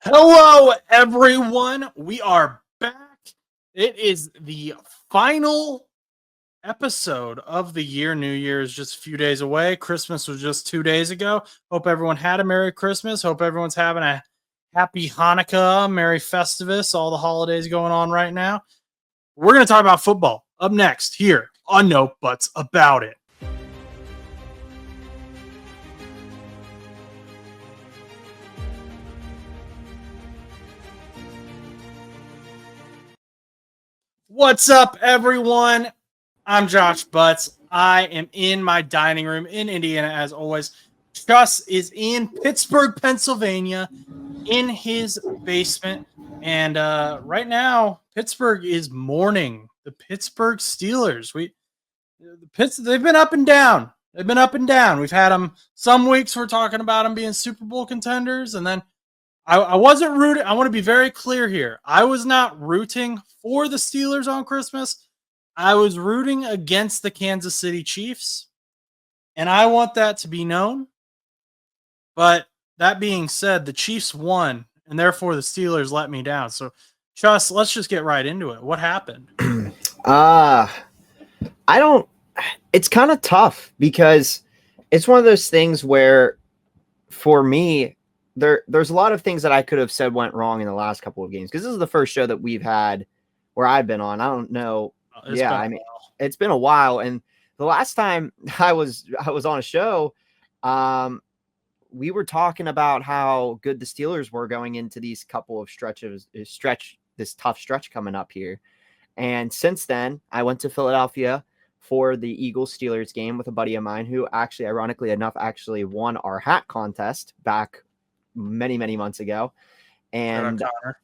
Hello, everyone. We are back. It is the final episode of the year. New Year is just a few days away. Christmas was just 2 days ago. Hope everyone had a Merry Christmas. Hope everyone's having a Happy Hanukkah, Merry Festivus, all the holidays going on right now. We're going to talk about football up next here on No Buts About It. What's up, everyone? I'm Josh Butts. I am in my dining room in Indiana, as always. Chus is in Pittsburgh, Pennsylvania, in his basement. And right now, Pittsburgh is mourning the Pittsburgh Steelers. They've been up and down. They've been up and down. We've had them some weeks we're talking about them being Super Bowl contenders, and then I wasn't rooting. I want to be very clear here. I was not rooting for the Steelers on Christmas. I was rooting against the Kansas City Chiefs, and I want that to be known. But that being said, the Chiefs won, and therefore the Steelers let me down. So, Chus, let's just get right into it. What happened? It's kind of tough because it's one of those things where, for me, there's a lot of things that I could have said went wrong in the last couple of games, because this is the first show that we've had where I've been on. I don't know. It's been a while. And the last time I was on a show, we were talking about how good the Steelers were going into these couple of this tough stretch coming up here. And since then, I went to Philadelphia for the Eagles-Steelers game with a buddy of mine who actually, ironically enough, won our hat contest back many, many months ago. And Connor.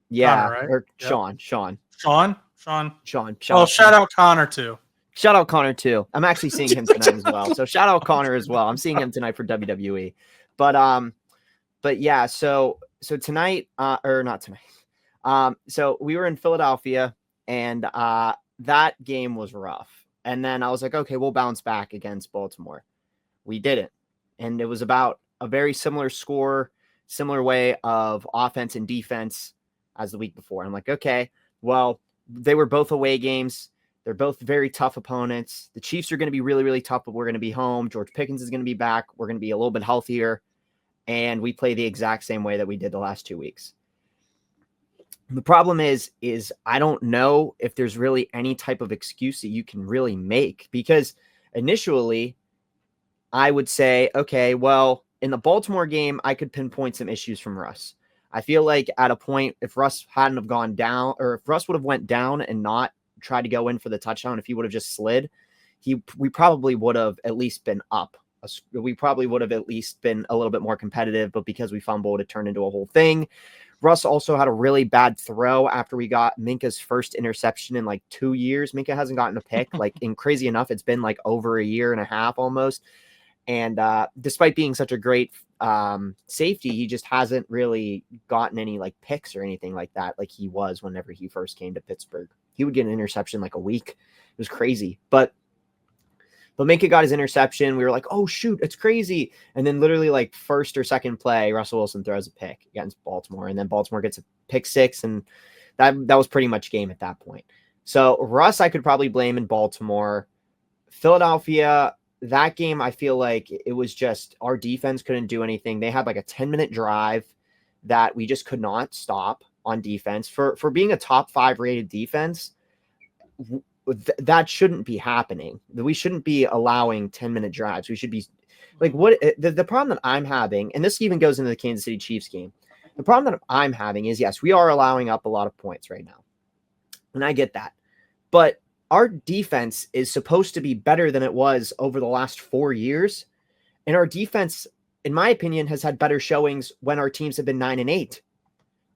Yeah, Connor, right? Or Yep. Sean. Oh, shout out Connor too. Shout out Connor too. I'm actually seeing him tonight as well. So shout out Connor as well. I'm seeing him tonight for WWE. But yeah, so tonight, or not tonight. So we were in Philadelphia, and that game was rough. And then I was like, okay, we'll bounce back against Baltimore. We didn't. And it was about a very similar score, similar way of offense and defense as the week before. I'm like, okay, well, they were both away games. They're both very tough opponents. The Chiefs are going to be really, really tough, but we're going to be home. George Pickens is going to be back. We're going to be a little bit healthier. And we play the exact same way that we did the last 2 weeks. The problem is I don't know if there's really any type of excuse that you can really make, because initially I would say, okay, well, in the Baltimore game, I could pinpoint some issues from Russ. I feel like at a point, if Russ hadn't have gone down, or if Russ would have went down and not tried to go in for the touchdown, if he would have just slid, we probably would have at least been up. We probably would have at least been a little bit more competitive, but because we fumbled, it turned into a whole thing. Russ also had a really bad throw after we got Minka's first interception in like 2 years. Minka hasn't gotten a pick. Crazy enough, it's been like over a year and a half almost. And despite being such a great safety, he just hasn't really gotten any like picks or anything like that, like he was whenever he first came to Pittsburgh. He would get an interception like a week. It was crazy. But Minka got his interception. We were like, oh, shoot, it's crazy. And then literally like first or second play, Russell Wilson throws a pick against Baltimore. And then Baltimore gets a pick six. And that was pretty much game at that point. So Russ, I could probably blame in Baltimore. Philadelphia, that game, I feel like it was just our defense couldn't do anything. They had like a 10-minute drive that we just could not stop on defense. For being a top 5 rated defense, that shouldn't be happening. We shouldn't be allowing 10-minute drives. We should be like, the problem that I'm having, and this even goes into the Kansas City Chiefs game. The problem that I'm having is, yes, we are allowing up a lot of points right now. And I get that. But our defense is supposed to be better than it was over the last 4 years. And our defense, in my opinion, has had better showings when our teams have been 9-8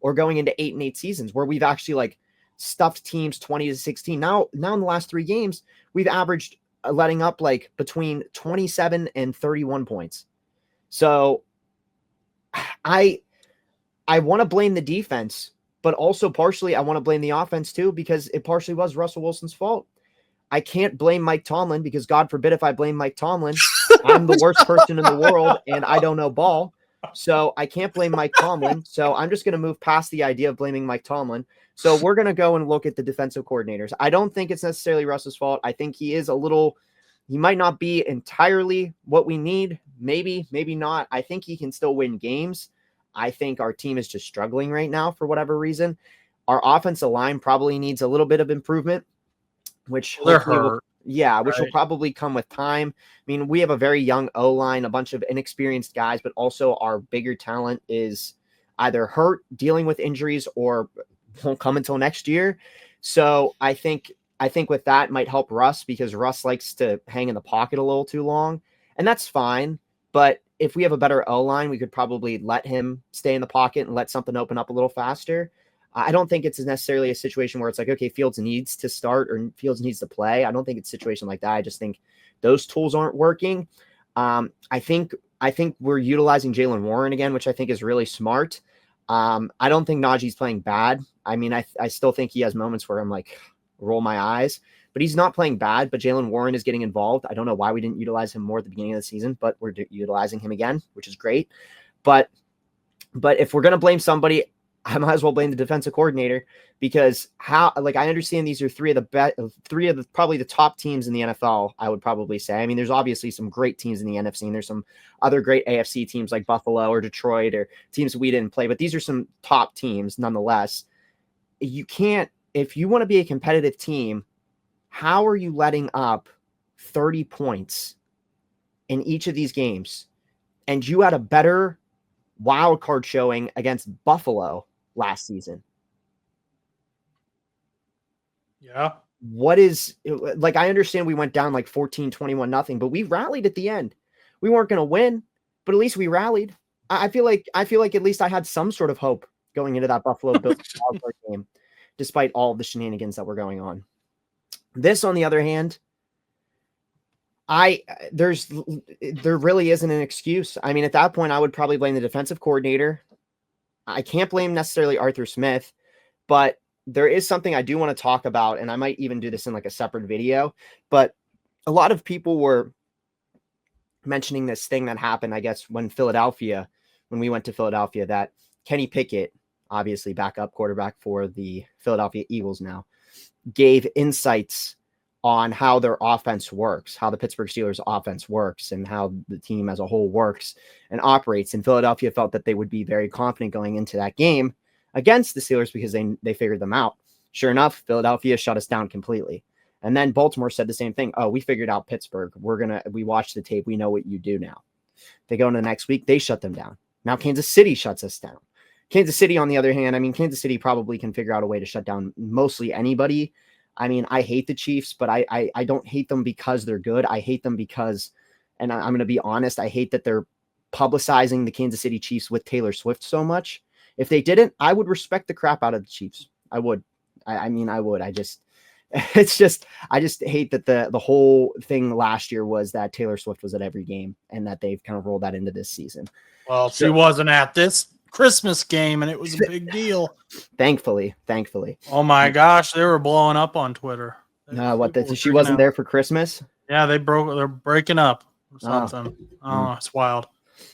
or going into 8-8 seasons, where we've actually like stuffed teams 20-16. Now in the last 3 games, we've averaged letting up like between 27 and 31 points. So I want to blame the defense, but also partially I want to blame the offense too, because it partially was Russell Wilson's fault. I can't blame Mike Tomlin, because God forbid if I blame Mike Tomlin, I'm the worst person in the world and I don't know ball. So I can't blame Mike Tomlin. So I'm just going to move past the idea of blaming Mike Tomlin. So we're going to go and look at the defensive coordinators. I don't think it's necessarily Russ's fault. I think he might not be entirely what we need. Maybe not. I think he can still win games. I think our team is just struggling right now for whatever reason. Our offensive line probably needs a little bit of improvement, which They're hopefully will, hurt. which will probably come with time. I mean, we have a very young O-line, a bunch of inexperienced guys, but also our bigger talent is either hurt, dealing with injuries, or won't come until next year. So I think with that might help Russ, because Russ likes to hang in the pocket a little too long, and that's fine. But if we have a better O-line, we could probably let him stay in the pocket and let something open up a little faster. I don't think it's necessarily a situation where it's like, okay, Fields needs to start or Fields needs to play. I don't think it's a situation like that. I just think those tools aren't working. I think we're utilizing Jalen Warren again, which I think is really smart. I don't think Najee's playing bad. I mean, I still think he has moments where I'm like, roll my eyes, but he's not playing bad. But Jalen Warren is getting involved. I don't know why we didn't utilize him more at the beginning of the season, but we're utilizing him again, which is great. But if we're going to blame somebody, I might as well blame the defensive coordinator, because I understand these are three of the probably the top teams in the NFL. I would probably say. I mean, there's obviously some great teams in the NFC, and there's some other great AFC teams like Buffalo or Detroit or teams we didn't play, but these are some top teams nonetheless. You can't, if you want to be a competitive team, how are you letting up 30 points in each of these games? And you had a better wild card showing against Buffalo last season. Yeah. What is, like, I understand we went down like 14-21-0, but we rallied at the end. We weren't going to win, but at least we rallied. I feel like at least I had some sort of hope going into that Buffalo Bills game, despite all of the shenanigans that were going on. This, on the other hand, there really isn't an excuse. I mean, at that point, I would probably blame the defensive coordinator. I can't blame necessarily Arthur Smith, but there is something I do want to talk about, and I might even do this in like a separate video. But a lot of people were mentioning this thing that happened, I guess, when we went to Philadelphia, that Kenny Pickett, obviously backup quarterback for the Philadelphia Eagles now, gave insights on how their offense works, how the Pittsburgh Steelers offense works, and how the team as a whole works and operates. And Philadelphia felt that they would be very confident going into that game against the Steelers because they figured them out. Sure enough, Philadelphia shut us down completely. And then Baltimore said the same thing. Oh, we figured out Pittsburgh. We watched the tape. We know what you do now. They go into the next week. They shut them down. Now Kansas City shuts us down. Kansas City, on the other hand, I mean, Kansas City probably can figure out a way to shut down mostly anybody. I mean, I hate the Chiefs, but I don't hate them because they're good. I hate them because, and I'm going to be honest, I hate that they're publicizing the Kansas City Chiefs with Taylor Swift so much. If they didn't, I would respect the crap out of the Chiefs. I would. I mean, I would. I just hate that the whole thing last year was that Taylor Swift was at every game, and that they've kind of rolled that into this season. Well, she wasn't at this Christmas game, and it was a big deal. Thankfully. Oh my gosh, they were blowing up on Twitter. She wasn't there for Christmas? Yeah, they're breaking up or something. Oh, it's wild.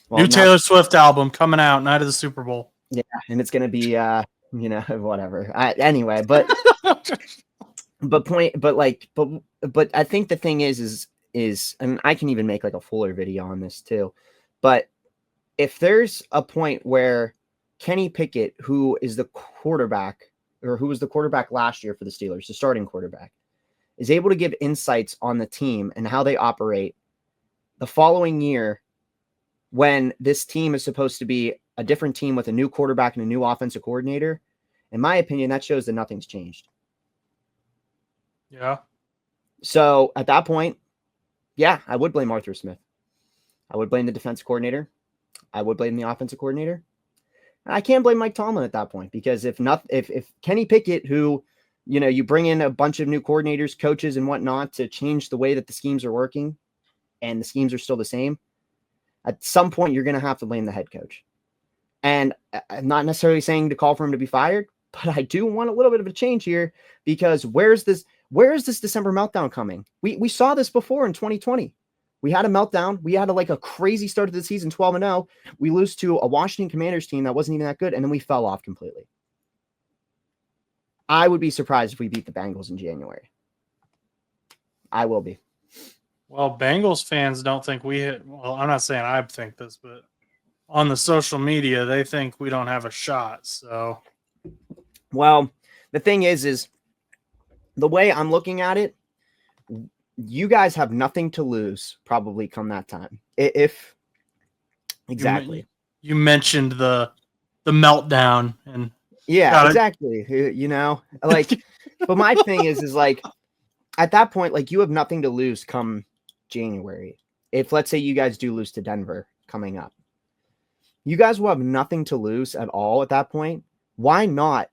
Well, New Taylor Swift album coming out night of the Super Bowl. Yeah, and it's gonna be whatever. Anyway, but but I think the thing is I mean, I can even make like a fuller video on this too. But if there's a point where Kenny Pickett, who is the quarterback, or who was the quarterback last year for the Steelers, the starting quarterback, is able to give insights on the team and how they operate the following year, when this team is supposed to be a different team with a new quarterback and a new offensive coordinator, in my opinion, that shows that nothing's changed. Yeah. So at that point, yeah, I would blame Arthur Smith. I would blame the defensive coordinator. I would blame the offensive coordinator. I can't blame Mike Tomlin at that point, because if Kenny Pickett, who, you bring in a bunch of new coordinators, coaches, and whatnot to change the way that the schemes are working, and the schemes are still the same, at some point you're going to have to blame the head coach. And I'm not necessarily saying to call for him to be fired, but I do want a little bit of a change here, because where is this December meltdown coming? We saw this before in 2020. We had a meltdown. We had a crazy start to the season, 12-0. We lose to a Washington Commanders team that wasn't even that good, and then we fell off completely. I would be surprised if we beat the Bengals in January. I will be. Well, Bengals fans don't think we hit. Well, I'm not saying I think this, but on the social media, they think we don't have a shot. So, well, the thing is the way I'm looking at it, you guys have nothing to lose probably come that time. If exactly. You mentioned the meltdown and yeah, exactly. But my thing is like at that point, like you have nothing to lose come January. If let's say you guys do lose to Denver coming up, you guys will have nothing to lose at all at that point. Why not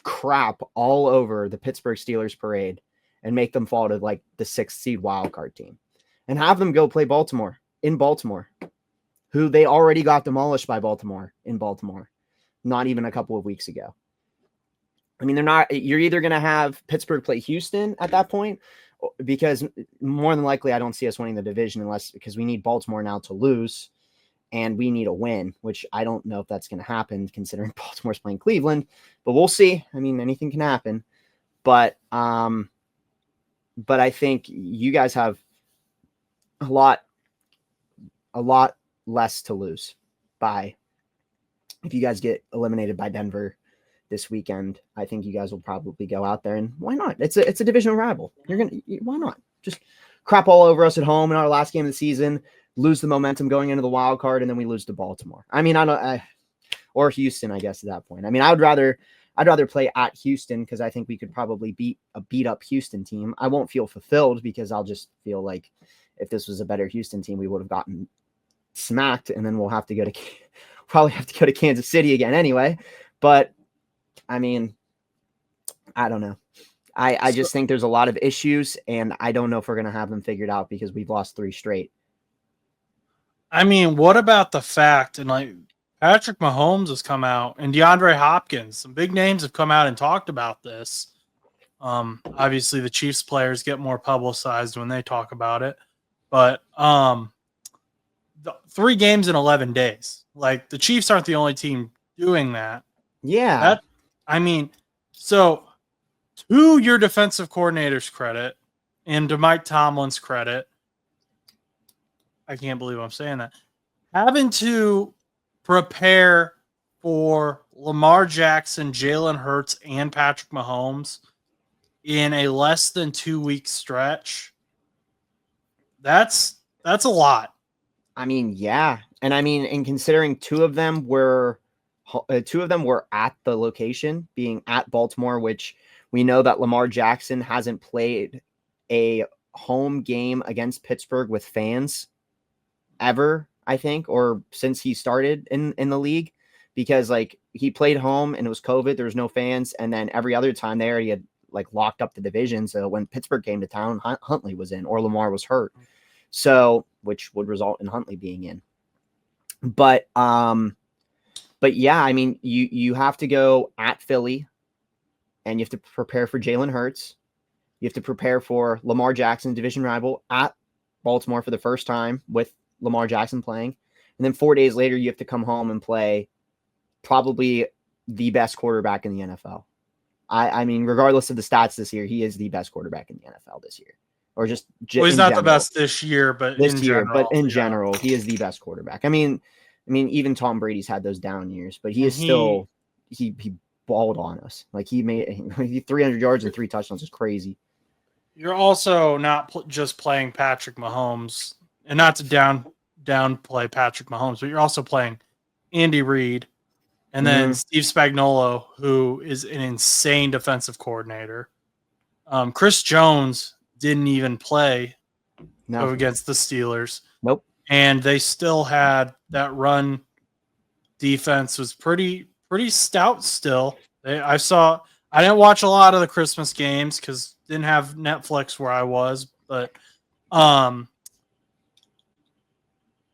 crap all over the Pittsburgh Steelers parade and make them fall to like the 6th seed wildcard team and have them go play Baltimore in Baltimore, who they already got demolished by Baltimore in Baltimore, not even a couple of weeks ago. I mean, you're either going to have Pittsburgh play Houston at that point, because more than likely I don't see us winning the division because we need Baltimore now to lose and we need a win, which I don't know if that's going to happen considering Baltimore's playing Cleveland, but we'll see. I mean, anything can happen, but I think you guys have a lot less to lose if you guys get eliminated by Denver this weekend. I think you guys will probably go out there and why not? It's a divisional rival. Why not just crap all over us at home in our last game of the season, lose the momentum going into the wild card, and then we lose to Baltimore. I mean, or Houston, I guess at that point. I mean, I'd rather play at Houston because I think we could probably beat up Houston team. I won't feel fulfilled because I'll just feel like if this was a better Houston team, we would have gotten smacked, and then we'll probably have to go to Kansas City again anyway. But I mean, I don't know. I just think there's a lot of issues, and I don't know if we're going to have them figured out because we've lost 3 straight. I mean, what about the fact, and like Patrick Mahomes has come out and DeAndre Hopkins, some big names have come out and talked about this. Obviously the Chiefs players get more publicized when they talk about it, but 3 games in 11 days, like the Chiefs aren't the only team doing that. Yeah. So to your defensive coordinator's credit and to Mike Tomlin's credit, I can't believe I'm saying that, having to prepare for Lamar Jackson, Jalen Hurts, and Patrick Mahomes in a less than 2-week stretch, that's a lot. I mean, yeah. And I mean, and considering two of them were at the location, being at Baltimore, which we know that Lamar Jackson hasn't played a home game against Pittsburgh with fans ever, I think, or since he started in the league, because like he played home and it was COVID, there was no fans, and then every other time they already had like locked up the division. So when Pittsburgh came to town, Huntley was in or Lamar was hurt, so which would result in Huntley being in. But yeah, I mean, you have to go at Philly, and you have to prepare for Jalen Hurts. You have to prepare for Lamar Jackson, division rival, at Baltimore for the first time with Lamar Jackson playing. And then 4 days later, you have to come home and play probably the best quarterback in the NFL. I mean, regardless of the stats this year, he is the best quarterback in the NFL this year. Or just well, he's not the best this year, but in general, he is the best quarterback. I mean, even Tom Brady's had those down years, but he balled on us. Like he made 300 yards and 3 touchdowns is crazy. You're also not just playing Patrick Mahomes, and not to downplay Patrick Mahomes, but you're also playing Andy Reid and then Steve Spagnuolo, who is an insane defensive coordinator. Chris Jones didn't even play against the Steelers. Nope. And they still had that run defense was pretty stout still. I didn't watch a lot of the Christmas games because didn't have Netflix where I was, but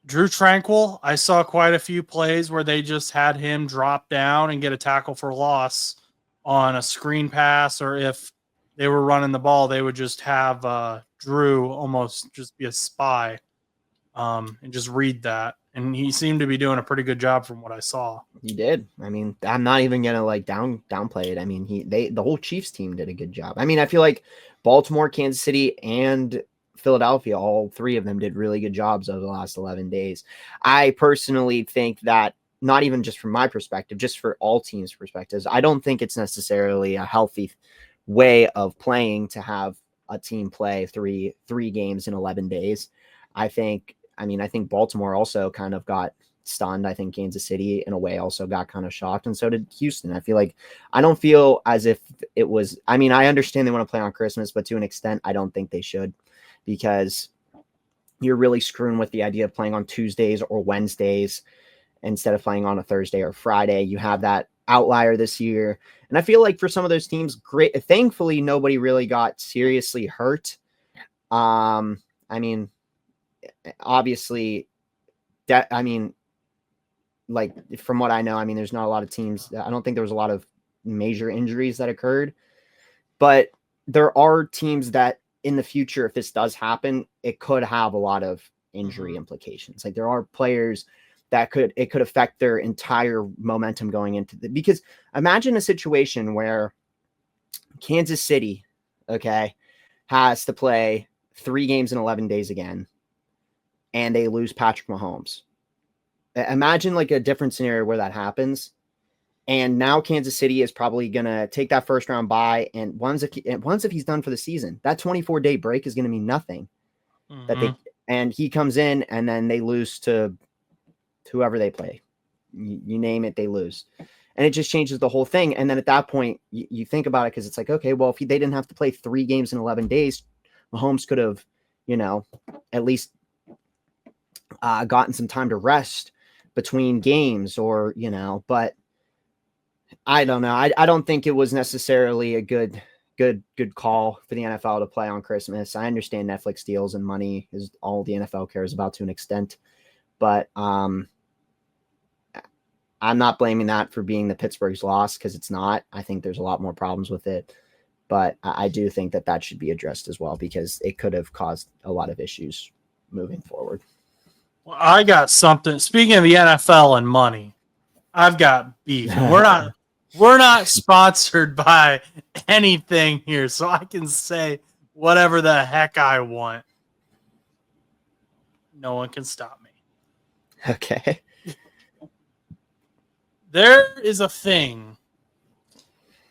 Drew Tranquill, I saw quite a few plays where they just had him drop down and get a tackle for loss on a screen pass, or if they were running the ball, they would just have Drew almost just be a spy and just read that. And he seemed to be doing a pretty good job from what I saw. He did. I mean, I'm not even gonna like downplay it. I mean, the whole Chiefs team did a good job. I mean, I feel like Baltimore, Kansas City, and Philadelphia, all three of them did really good jobs over the last 11 days. I personally think that, not even just from my perspective, just for all teams' perspectives, I don't think it's necessarily a healthy way of playing to have a team play three games in 11 days. I think Baltimore also kind of got stunned. I think Kansas City in a way also got kind of shocked, and so did Houston. I don't feel as if it was, I mean, I understand they want to play on Christmas, but to an extent, I don't think they should, because you're really screwing with the idea of playing on Tuesdays or Wednesdays instead of playing on a Thursday or Friday. You have that outlier this year. And I feel like for some of those teams, great. Thankfully, nobody really got seriously hurt. I mean, obviously, like from what I know, I mean, there's not a lot of teams. I don't think there was a lot of major injuries that occurred, but there are teams that in the future, if this does happen, it could have a lot of injury implications. Like there are players that it could affect their entire momentum going into because imagine a situation where Kansas City, okay, has to play 3 games in 11 days again, and they lose Patrick Mahomes. Imagine like a different scenario where that happens. And now Kansas City is probably going to take that first round bye. And once if he's done for the season, that 24-day break is going to mean nothing. And he comes in and then they lose to whoever they play. You name it, they lose. And it just changes the whole thing. And then at that point, you think about it because it's like, okay, well, if they didn't have to play 3 games in 11 days, Mahomes could have, at least gotten some time to rest between games or, but I don't know. I don't think it was necessarily a good call for the NFL to play on Christmas. I understand Netflix deals and money is all the NFL cares about to an extent, but I'm not blaming that for being the Pittsburgh's loss because it's not. I think there's a lot more problems with it, but I do think that should be addressed as well because it could have caused a lot of issues moving forward. Well, I got something. Speaking of the NFL and money, I've got beef. We're not sponsored by anything here, so I can say whatever the heck I want. No one can stop me. Okay. There is a thing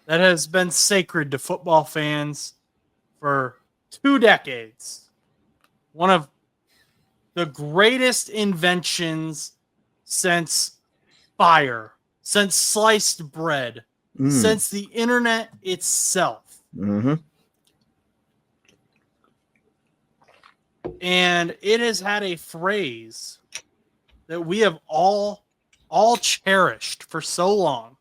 that has been sacred to football fans for 2 decades. One of the greatest inventions since fire, since sliced bread, since the internet itself. Mm-hmm. And it has had a phrase that we have all cherished for so long.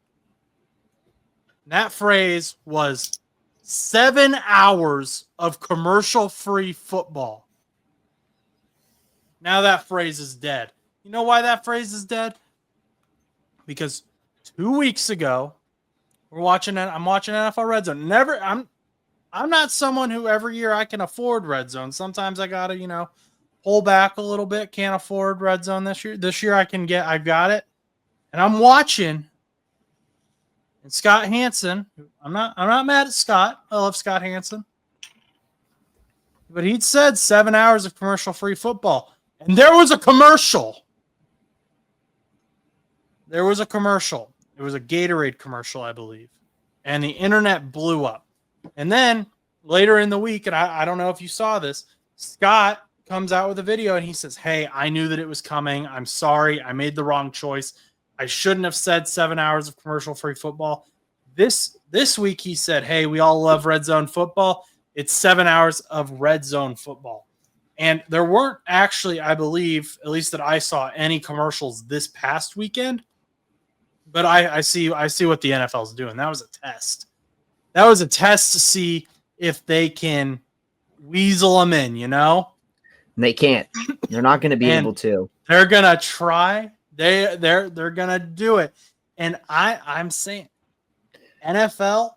And that phrase was 7 hours of commercial-free football. Now that phrase is dead. You know why that phrase is dead? Because 2 weeks ago, I'm watching NFL RedZone. I'm not someone who every year I can afford RedZone. Sometimes I gotta, pull back a little bit. Can't afford RedZone this year. This year I've got it. And I'm watching. And Scott Hansen, I'm not mad at Scott. I love Scott Hansen. But he'd said 7 hours of commercial-free football. And there was a commercial. There was a commercial. It was a Gatorade commercial, I believe. And the internet blew up. And then later in the week, and I don't know if you saw this, Scott comes out with a video and he says, "Hey, I knew that it was coming. I'm sorry. I made the wrong choice. I shouldn't have said 7 hours of commercial-free football." This week he said, "Hey, we all love Red Zone football. It's 7 hours of Red Zone football." And there weren't actually, I believe, at least that I saw, any commercials this past weekend. But I see what the NFL is doing. That was a test. That was a test to see if they can weasel them in, They can't. They're not going to be able to. They're gonna try. They're gonna do it. And I'm saying, NFL,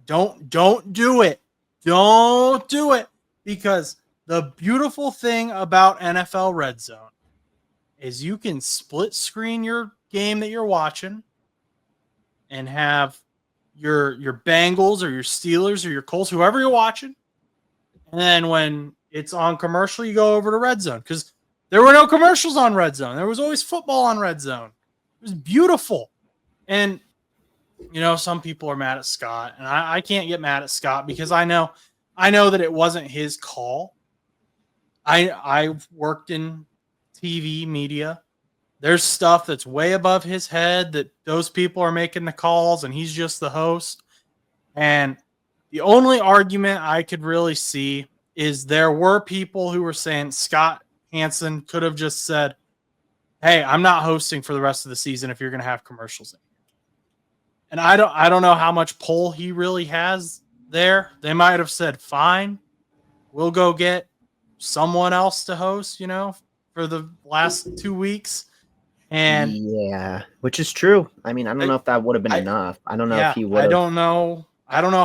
don't do it. don't do it, because the beautiful thing about NFL RedZone is you can split screen your game that you're watching and have your Bengals or your Steelers or your Colts, whoever you're watching. And then when it's on commercial, you go over to RedZone, because there were no commercials on RedZone. There was always football on RedZone. It was beautiful. And, some people are mad at Scott, and I can't get mad at Scott, because I know that it wasn't his call. I worked in TV media. There's stuff that's way above his head that those people are making the calls, and he's just the host. And the only argument I could really see is there were people who were saying Scott Hansen could have just said, "Hey, I'm not hosting for the rest of the season if you're going to have commercials in." And I don't know how much pull he really has there. They might have said, "Fine, we'll go get someone else to host, for the last 2 weeks." And yeah, which is true. I mean, I don't know if that would have been enough. I don't know if he would. I don't know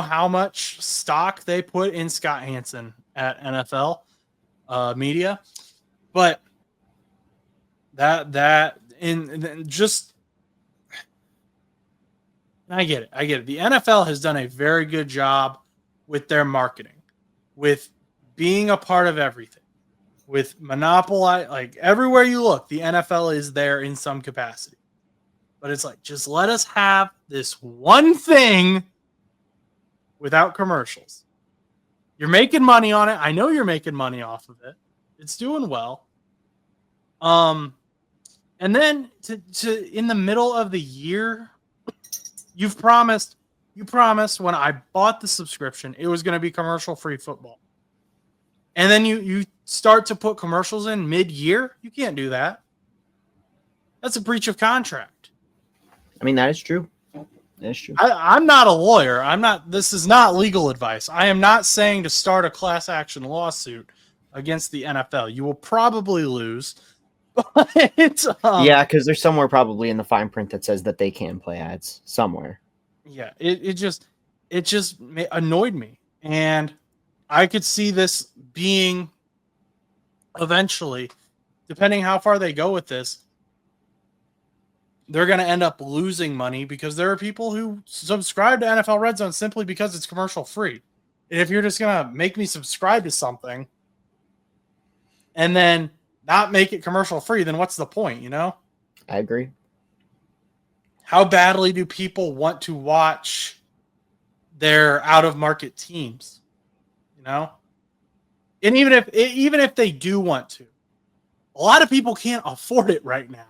how much stock they put in Scott Hansen at NFL media, but that in just I get it. The NFL has done a very good job with their marketing, with being a part of everything, with monopolize, like everywhere you look, the NFL is there in some capacity. But it's like, just let us have this one thing without commercials. You're making money on it. I know you're making money off of it. It's doing well. And then to in the middle of the year, you promised when I bought the subscription, it was going to be commercial-free football. And then you start to put commercials in mid-year? You can't do that. That's a breach of contract. I mean, that is true. That is true. I'm not a lawyer. This is not legal advice. I am not saying to start a class action lawsuit against the NFL. You will probably lose. But yeah, because there's somewhere probably in the fine print that says that they can play ads somewhere. Yeah, it just annoyed me. And I could see this being eventually, depending how far they go with this, they're going to end up losing money, because there are people who subscribe to NFL RedZone simply because it's commercial free. And if you're just going to make me subscribe to something and then not make it commercial free, then what's the point, I agree. How badly do people want to watch their out of market teams? And even if they do want to, a lot of people can't afford it right now.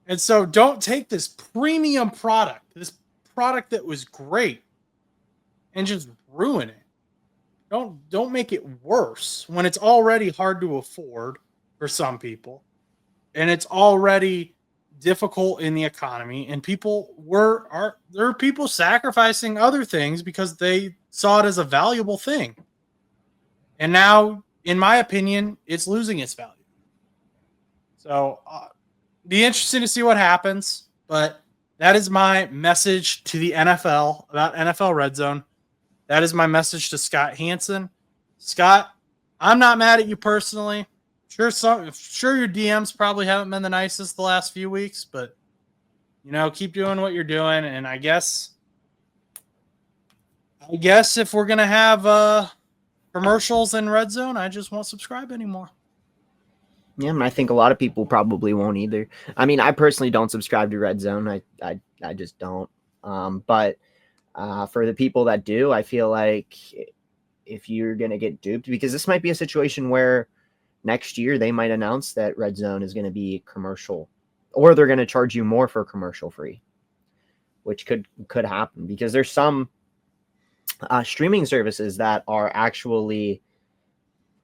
And so don't take this premium product, this product that was great, and just ruin it. Don't make it worse when it's already hard to afford for some people, and it's already difficult in the economy, and there are people sacrificing other things because they saw it as a valuable thing. And now, in my opinion, it's losing its value. So, be interesting to see what happens, but that is my message to the NFL about NFL RedZone. That is my message to Scott Hansen. Scott, I'm not mad at you personally. Sure, your DMs probably haven't been the nicest the last few weeks, but keep doing what you're doing. And I guess if we're gonna have commercials in RedZone, I just won't subscribe anymore. Yeah, and I think a lot of people probably won't either. I mean, I personally don't subscribe to RedZone. I just don't. But for the people that do, I feel like if you're going to get duped, because this might be a situation where next year they might announce that RedZone is going to be commercial, or they're going to charge you more for commercial free, which could happen, because there's some streaming services that are actually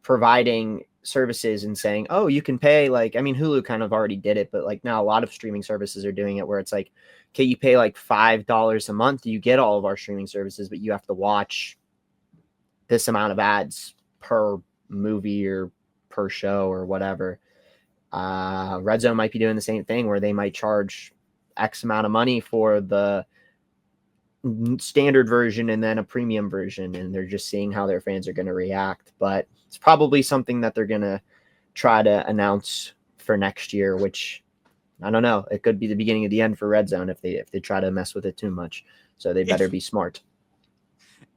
providing services and saying, oh, you can pay, like, I mean, Hulu kind of already did it, but like now a lot of streaming services are doing it where it's like, okay, you pay like $5 a month, you get all of our streaming services, but you have to watch this amount of ads per movie or per show or whatever. RedZone might be doing the same thing, where they might charge X amount of money for the standard version and then a premium version, and they're just seeing how their fans are going to react. But it's probably something that they're going to try to announce for next year, which I don't know. It could be the beginning of the end for RedZone if they try to mess with it too much. So they better be smart.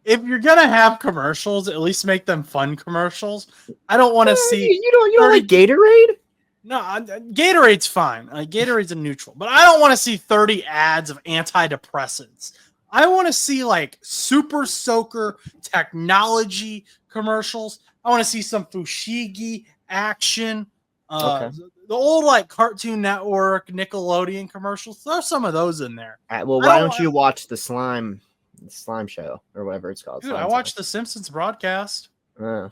If you're gonna have commercials, at least make them fun commercials. I don't want to see. You don't like Gatorade? No, Gatorade's fine. Gatorade's a neutral, but I don't want to see 30 ads of antidepressants. I want to see like Super Soaker technology commercials. I want to see some Fushigi action. Okay. The old like Cartoon Network, Nickelodeon commercials. Throw some of those in there. All right, well, why don't you watch the slime show or whatever it's called? Dude, I watched the Simpsons broadcast. I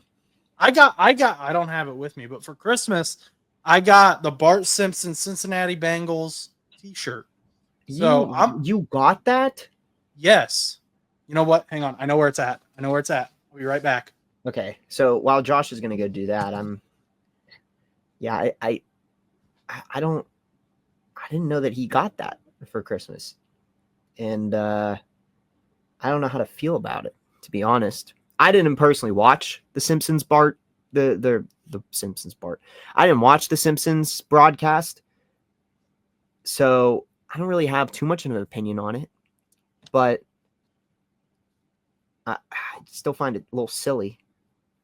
don't have it with me, but for Christmas, I got the Bart Simpson Cincinnati Bengals t-shirt. So you got that? Yes. You know what? Hang on. I know where it's at. I'll be right back. Okay. So while Josh is gonna go do that, I didn't know that he got that for Christmas. And I don't know how to feel about it, to be honest. I didn't personally watch the Simpsons the Simpsons Bart. I didn't watch the Simpsons broadcast. So I don't really have too much of an opinion on it. But I still find it a little silly.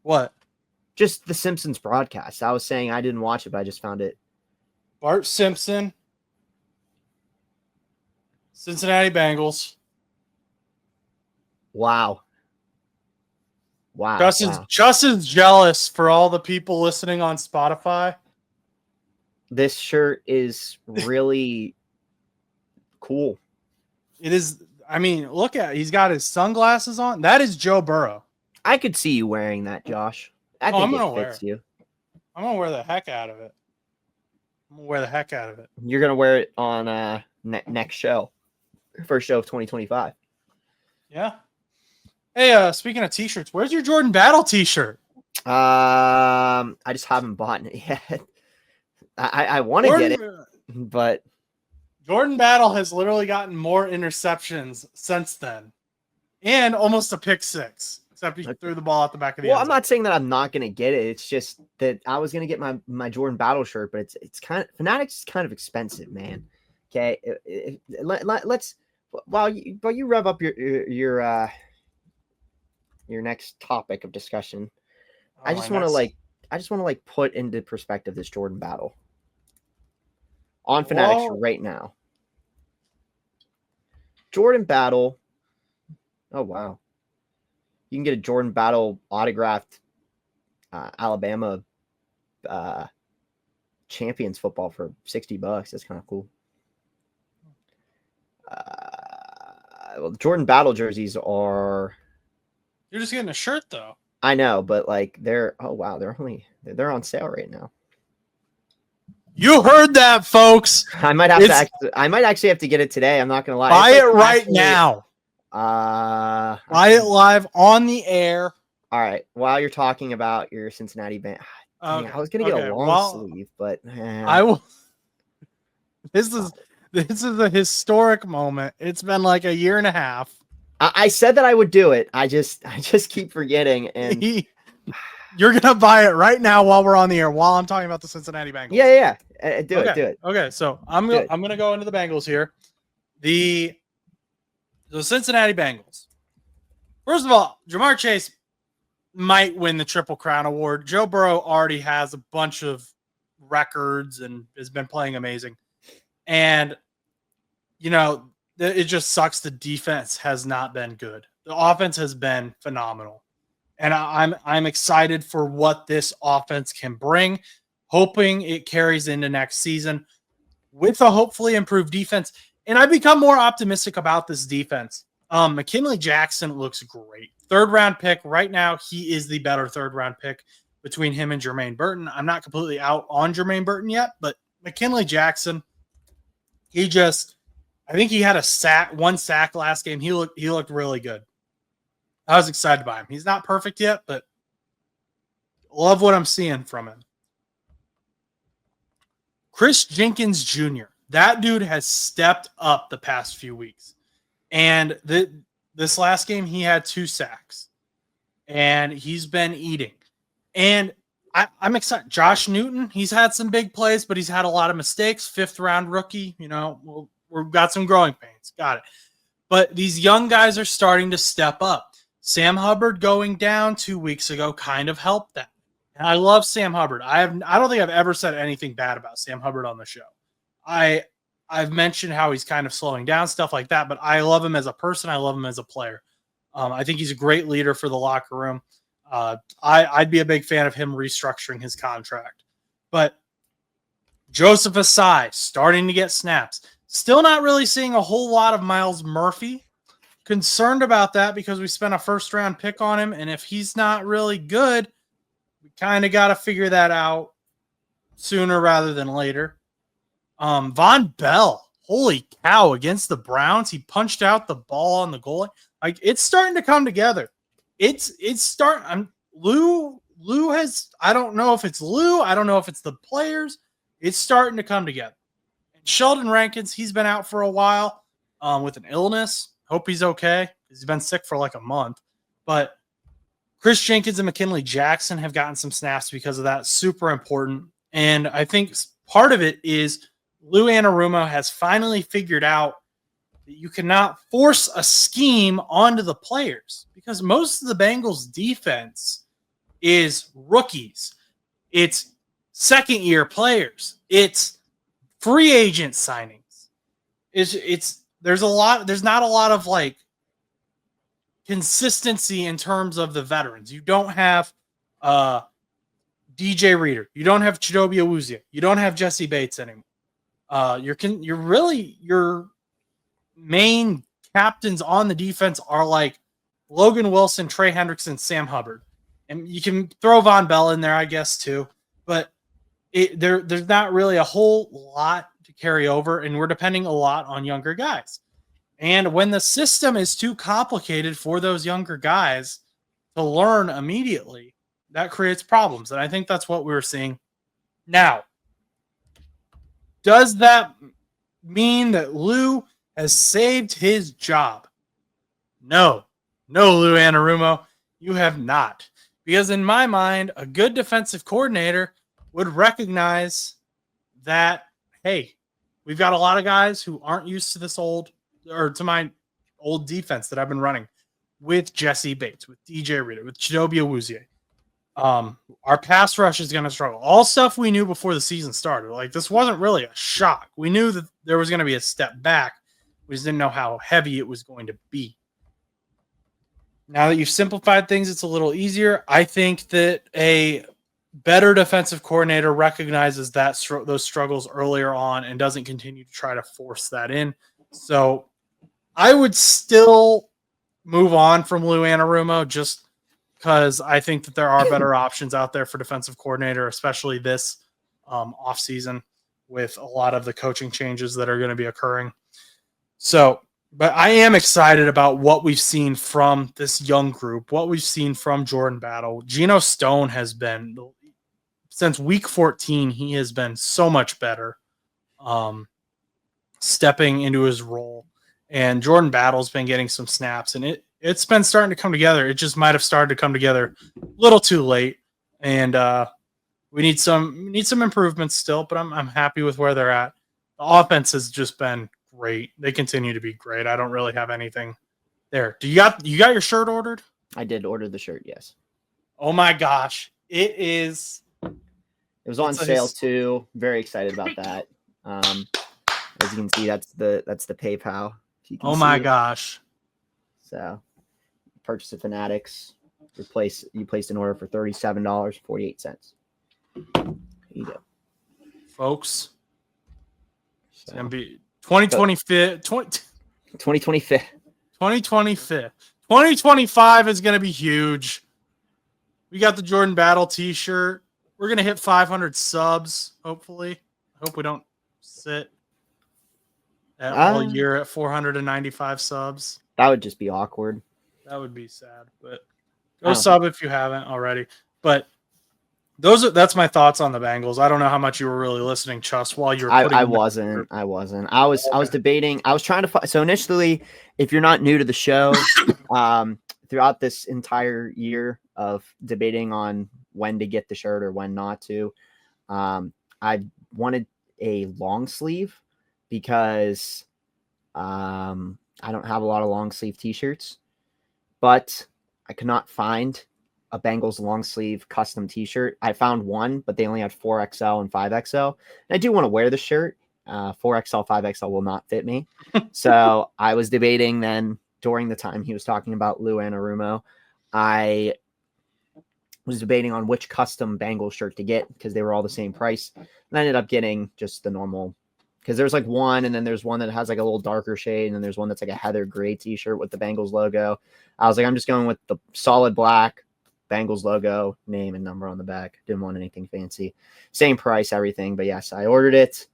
What? Just the Simpsons broadcast. I was saying I didn't watch it, but I just found it. Bart Simpson, Cincinnati Bengals. Wow. Justin's jealous for all the people listening on Spotify. This shirt is really cool. It is. I mean, look at it. He's got his sunglasses on. That is Joe Burrow. I could see you wearing that, Josh. I think it fits you. I'm going to wear the heck out of it. You're going to wear it on next show. First show of 2025. Yeah. Hey, speaking of t-shirts, where's your Jordan Battle t-shirt? I just haven't bought it yet. I want to get it, but Jordan Battle has literally gotten more interceptions since then, and almost a pick six, except he threw the ball out the back of the end zone. I'm not saying that I'm not going to get it. It's just that I was going to get my Jordan Battle shirt, but it's kind of Fanatics is kind of expensive, man. Okay, let's while you rev up your next topic of discussion. I just want to put into perspective this Jordan Battle on Fanatics right now. Jordan Battle. Oh wow. You can get a Jordan Battle autographed Alabama Champions football for $60. That's kind of cool. Well, the Jordan Battle jerseys are. You're just getting a shirt though. I know, but like they're on sale right now. You heard that, folks. I might actually have to get it today. I'm not gonna lie. Buy it right now. Buy it live on the air. All right. While you're talking about your Cincinnati band, I was gonna get a long sleeve, but I will. This is a historic moment. It's been like a year and a half. I said that I would do it. I just keep forgetting. And you're gonna buy it right now while we're on the air. While I'm talking about the Cincinnati Bengals. Yeah. Do it. Okay, so I'm gonna go into the Bengals here. The Cincinnati Bengals. First of all, Jamar Chase might win the Triple Crown Award. Joe Burrow already has a bunch of records and has been playing amazing. And it just sucks. The defense has not been good. The offense has been phenomenal. And I'm excited for what this offense can bring, hoping it carries into next season with a hopefully improved defense. And I've become more optimistic about this defense. McKinley Jackson looks great. Third-round pick. Right now, he is the better third-round pick between him and Jermaine Burton. I'm not completely out on Jermaine Burton yet, but McKinley Jackson, I think he had one sack last game. He looked really good. I was excited by him. He's not perfect yet, but love what I'm seeing from him. Chris Jenkins Jr. That dude has stepped up the past few weeks. And this last game, he had 2 sacks. And he's been eating. And I'm excited. Josh Newton, he's had some big plays, but he's had a lot of mistakes. 5th-round rookie, we've got some growing pains. Got it. But these young guys are starting to step up. Sam Hubbard going down 2 weeks ago kind of helped that. And I love Sam Hubbard. I don't think I've ever said anything bad about Sam Hubbard on the show. I've mentioned how he's kind of slowing down, stuff like that, but I love him as a person. I love him as a player. I think he's a great leader for the locker room. I'd be a big fan of him restructuring his contract. But Joseph Asai starting to get snaps. Still not really seeing a whole lot of Miles Murphy. Concerned about that because we spent a 1st-round pick on him, and if he's not really good, we kind of got to figure that out sooner rather than later. Von Bell, holy cow, against the Browns, he punched out the ball on the goal line. Like, it's starting to come together. It's starting. Lou has, I don't know if it's Lou, I don't know if it's the players. It's starting to come together. And Sheldon Rankins, he's been out for a while with an illness. Hope he's okay. He's been sick for like a month. But Chris Jenkins and McKinley Jackson have gotten some snaps because of that. Super important. And I think part of it is Lou Anarumo has finally figured out that you cannot force a scheme onto the players because most of the Bengals defense is rookies. It's second-year players. It's free agent signings. There's not a lot of like consistency in terms of the veterans. You don't have DJ Reader. You don't have Chidobe Awuzie. You don't have Jesse Bates anymore. Your main captains on the defense are like Logan Wilson, Trey Hendrickson, Sam Hubbard. And you can throw Von Bell in there, I guess, too. But there's not really a whole lot to carry over, and we're depending a lot on younger guys. And when the system is too complicated for those younger guys to learn immediately, that creates problems. And I think that's what we're seeing now. Does that mean that Lou has saved his job? No, Lou Anarumo, you have not. Because in my mind, a good defensive coordinator would recognize that, hey, we've got a lot of guys who aren't used to this to my old defense that I've been running with Jesse Bates, with DJ Reader, with Chidobe Awuzie. Our pass rush is going to struggle. All stuff we knew before the season started. Like, this wasn't really a shock. We knew that there was going to be a step back. We just didn't know how heavy it was going to be. Now that you've simplified things, it's a little easier. I think that a better defensive coordinator recognizes that those struggles earlier on and doesn't continue to try to force that in. So I would still move on from Lou Anarumo just because I think that there are better options out there for defensive coordinator, especially this offseason with a lot of the coaching changes that are going to be occurring. So, but I am excited about what we've seen from this young group, what we've seen from Jordan Battle. Geno Stone has been, since week 14, he has been so much better stepping into his role. And Jordan Battle's been getting some snaps, and it's been starting to come together. It just might have started to come together a little too late. And we need some improvements still, but I'm happy with where they're at. The offense has just been great. They continue to be great. I don't really have anything there. You got your shirt ordered? I did order the shirt, yes. Oh my gosh. It was on sale too. Very excited about that. As you can see, that's the PayPal. Oh my gosh. So purchase at Fanatics. You placed an order for $37.48. There you go. Folks. It's gonna be 2025. 2025. 2025. 2025 is gonna be huge. We got the Jordan Battle t-shirt. We're gonna hit 500 subs, hopefully. I hope we don't sit all year at 495 subs. That would just be awkward. That would be sad, but go sub if you haven't already. But That's my thoughts on the Bengals. I don't know how much you were really listening, Chus, while you were putting I wasn't. I was debating. I was trying to so initially, if you're not new to the show, throughout this entire year of debating on when to get the shirt or when not to, I wanted a long sleeve because I don't have a lot of long sleeve t-shirts, but I could not find a Bengals long sleeve custom t-shirt. I found one, but they only had 4XL and 5XL. And I do want to wear the shirt. 4XL, 5XL will not fit me. So I was debating then during the time he was talking about Lou Anarumo. I was debating on which custom Bengals shirt to get because they were all the same price. And I ended up getting just the normal, because there's like one, and then there's one that has like a little darker shade, and then there's one that's like a heather gray t-shirt with the Bengals logo. I was like, I'm just going with the solid black Bengals logo, name and number on the back. Didn't want anything fancy. Same price, everything. But yes, I ordered it.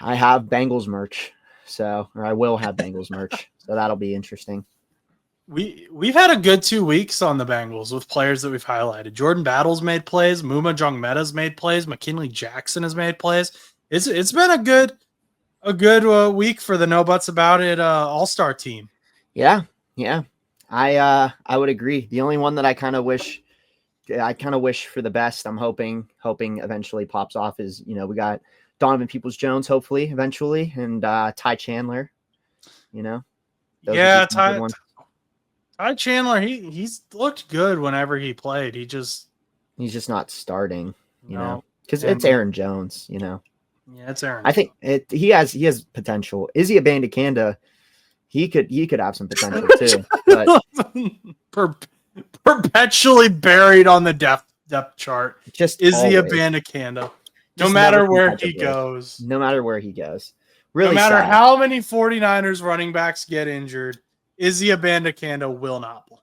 I have Bengals merch. Or I will have Bengals merch. So that'll be interesting. We've had a good 2 weeks on the Bengals with players that we've highlighted. Jordan Battle's made plays. Muma Jongmeta's made plays. McKinley Jackson has made plays. It's been a good week for the No Buts About It All-Star team. Yeah. I would agree. The only one that I kind of wish for the best, I'm hoping eventually pops off is, we got Donovan Peoples-Jones, hopefully eventually, and Ty Chandler, Yeah, Ty Chandler, he's looked good whenever he played. He's just not starting, because it's Aaron Jones, Yeah, it's Aaron. I think he has potential. Izzy Abandakanda, he could have some potential too. But perpetually buried on the depth chart. Just Izzy Abandakanda. No matter where he goes. Really, no matter how many 49ers running backs get injured, Izzy Abandakanda will not play.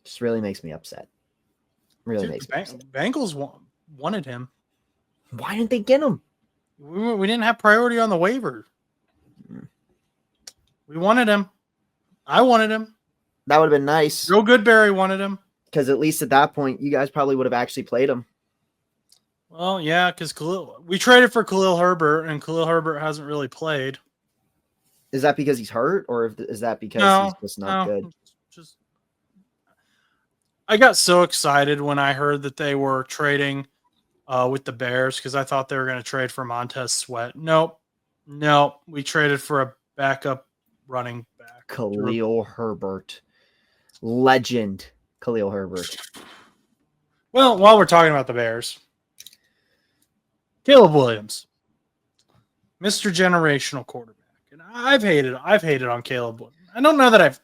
Just really makes me upset. Bengals wanted him. Why didn't they get him? We didn't have priority on the waiver. We wanted him. I wanted him. That would have been nice. Joe Goodberry wanted him. Because at least at that point, you guys probably would have actually played him. Well, yeah, because we traded for Khalil Herbert, and Khalil Herbert hasn't really played. Is that because he's hurt, or is that because he's just not good? I got so excited when I heard that they were trading with the Bears because I thought they were going to trade for Montez Sweat. Nope. We traded for a backup running back. Khalil Herbert. Legend Khalil Herbert. Well, while we're talking about the Bears, Caleb Williams, Mr. Generational quarterback. And I've hated on Caleb Williams. I don't know that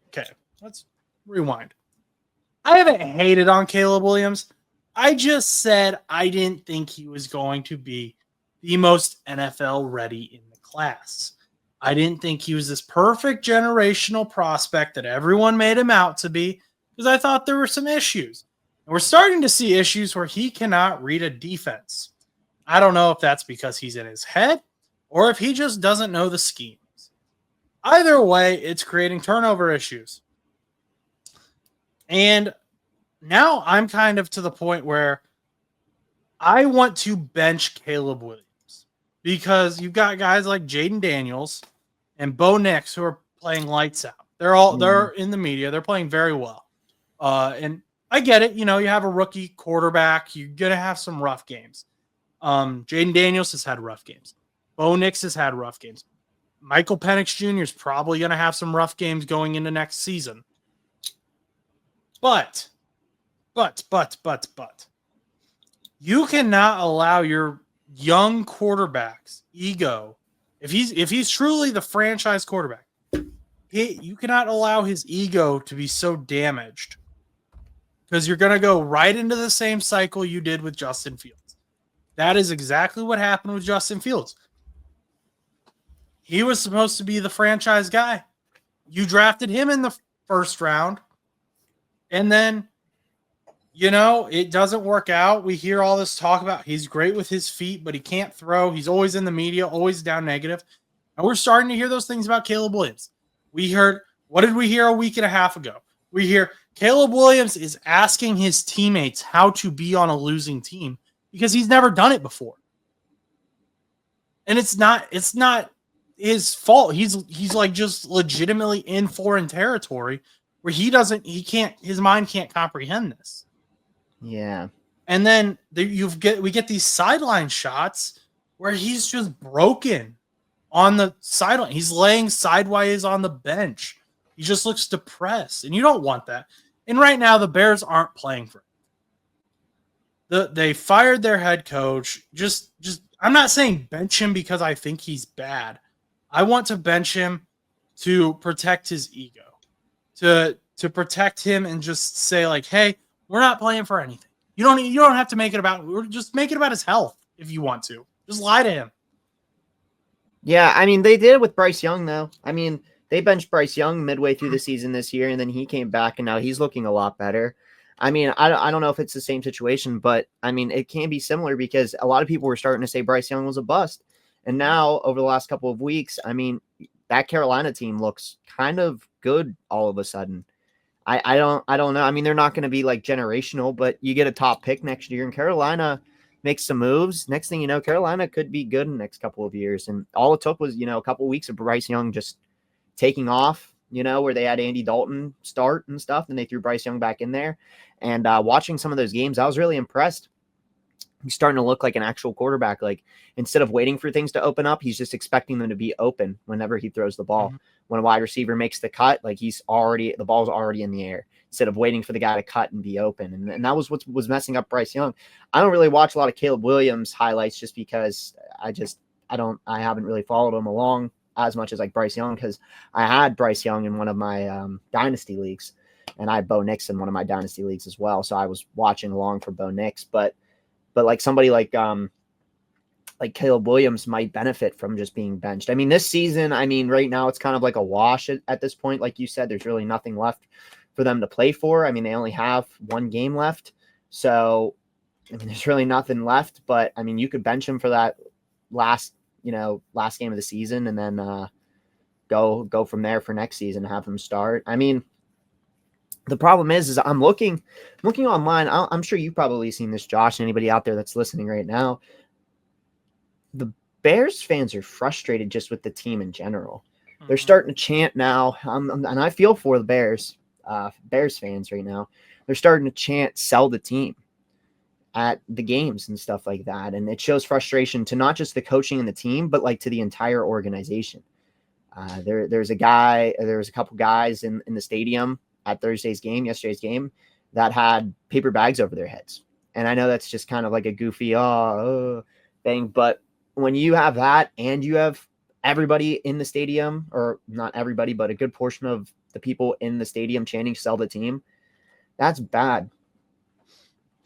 okay, let's rewind. I haven't hated on Caleb Williams. I just said I didn't think he was going to be the most NFL ready in the class. I didn't think he was this perfect generational prospect that everyone made him out to be because I thought there were some issues. And we're starting to see issues where he cannot read a defense. I don't know if that's because he's in his head or if he just doesn't know the schemes. Either way, it's creating turnover issues. And now I'm kind of to the point where I want to bench Caleb Williams because you've got guys like Jaden Daniels and Bo Nix who are playing lights out. They're in the media. They're playing very well. And I get it. You have a rookie quarterback. You're going to have some rough games. Jaden Daniels has had rough games. Bo Nix has had rough games. Michael Penix Jr. is probably going to have some rough games going into next season. But, you cannot allow your young quarterback's ego, if he's truly the franchise quarterback, you cannot allow his ego to be so damaged because you're going to go right into the same cycle you did with Justin Fields. That is exactly what happened with Justin Fields. He was supposed to be the franchise guy. You drafted him in the first round. And then, it doesn't work out. We hear all this talk about he's great with his feet, but he can't throw. He's always in the media, always down negative. And we're starting to hear those things about Caleb Williams. What did we hear a week and a half ago? We hear Caleb Williams is asking his teammates how to be on a losing team because he's never done it before. And it's not his fault. He's like just legitimately in foreign territory where his mind can't comprehend this. Yeah. And then we get these sideline shots where he's just broken on the sideline. He's laying sideways on the bench. He just looks depressed, and you don't want that. And right now, the Bears aren't playing for it. They fired their head coach. Just I'm not saying bench him because I think he's bad. I want to bench him to protect his ego, to protect him, and just say like, hey, we're not playing for anything. You don't have to make it about. Just make it about his health if you want to. Just lie to him. Yeah, I mean, they did it with Bryce Young, though. I mean, they benched Bryce Young midway through the season this year, and then he came back, and now he's looking a lot better. I mean, I don't know if it's the same situation, but, I mean, it can be similar because a lot of people were starting to say Bryce Young was a bust. And now, over the last couple of weeks, I mean, that Carolina team looks kind of good all of a sudden. I don't know. I mean, they're not going to be, like, generational, but you get a top pick next year, and Carolina makes some moves. Next thing you know, Carolina could be good in the next couple of years. And all it took was, a couple of weeks of Bryce Young just taking off, where they had Andy Dalton start and stuff, and they threw Bryce Young back in there. And watching some of those games, I was really impressed. He's starting to look like an actual quarterback. Like, instead of waiting for things to open up, he's just expecting them to be open whenever he throws the ball. Mm-hmm. When a wide receiver makes the cut, like the ball's already in the air instead of waiting for the guy to cut and be open. And that was what was messing up Bryce Young. I don't really watch a lot of Caleb Williams highlights just because I haven't really followed him along as much as like Bryce Young, because I had Bryce Young in one of my dynasty leagues, and I had Bo Nix in one of my dynasty leagues as well. So I was watching along for Bo Nix, but like somebody like Caleb Williams might benefit from just being benched. I mean, this season, right now it's kind of like a wash at this point. Like you said, there's really nothing left for them to play for. I mean, they only have one game left. So, there's really nothing left, but you could bench him for that last game of the season, and then go from there for next season, have him start. The problem is I'm looking online. I'm sure you've probably seen this, Josh, and anybody out there that's listening right now. The Bears fans are frustrated just with the team in general. They're starting to chant now, and I feel for the Bears fans right now. They're starting to chant "sell the team" at the games and stuff like that, and it shows frustration to not just the coaching and the team, but like to the entire organization. There's a couple guys in the stadium at yesterday's game, that had paper bags over their heads. And I know that's just kind of like a goofy thing, but when you have that and you have everybody in the stadium, or not everybody, but a good portion of the people in the stadium chanting "sell the team," that's bad.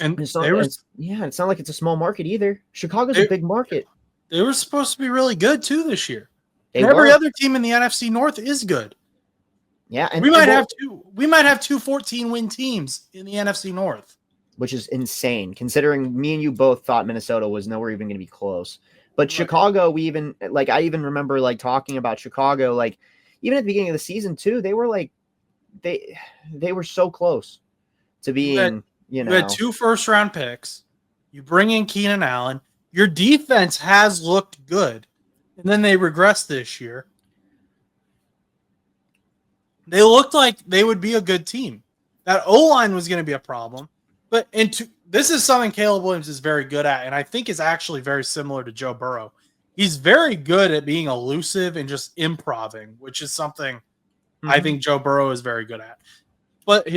And it's not like it's a small market either. Chicago's a big market. They were supposed to be really good too this year. Every other team in the NFC North is good. Yeah, and we might have two 14-win teams in the NFC North, which is insane considering me and you both thought Minnesota was nowhere even going to be close. But right. Chicago, I even remember like talking about Chicago, like even at the beginning of the season too, they were like they were so close to being, you had 2 first-round picks. You bring in Keenan Allen. Your defense has looked good, and then they regressed this year. They looked like they would be a good team. That O-line was going to be a problem. But this is something Caleb Williams is very good at, and I think is actually very similar to Joe Burrow. He's very good at being elusive and just improvising, which is something I think Joe Burrow is very good at. But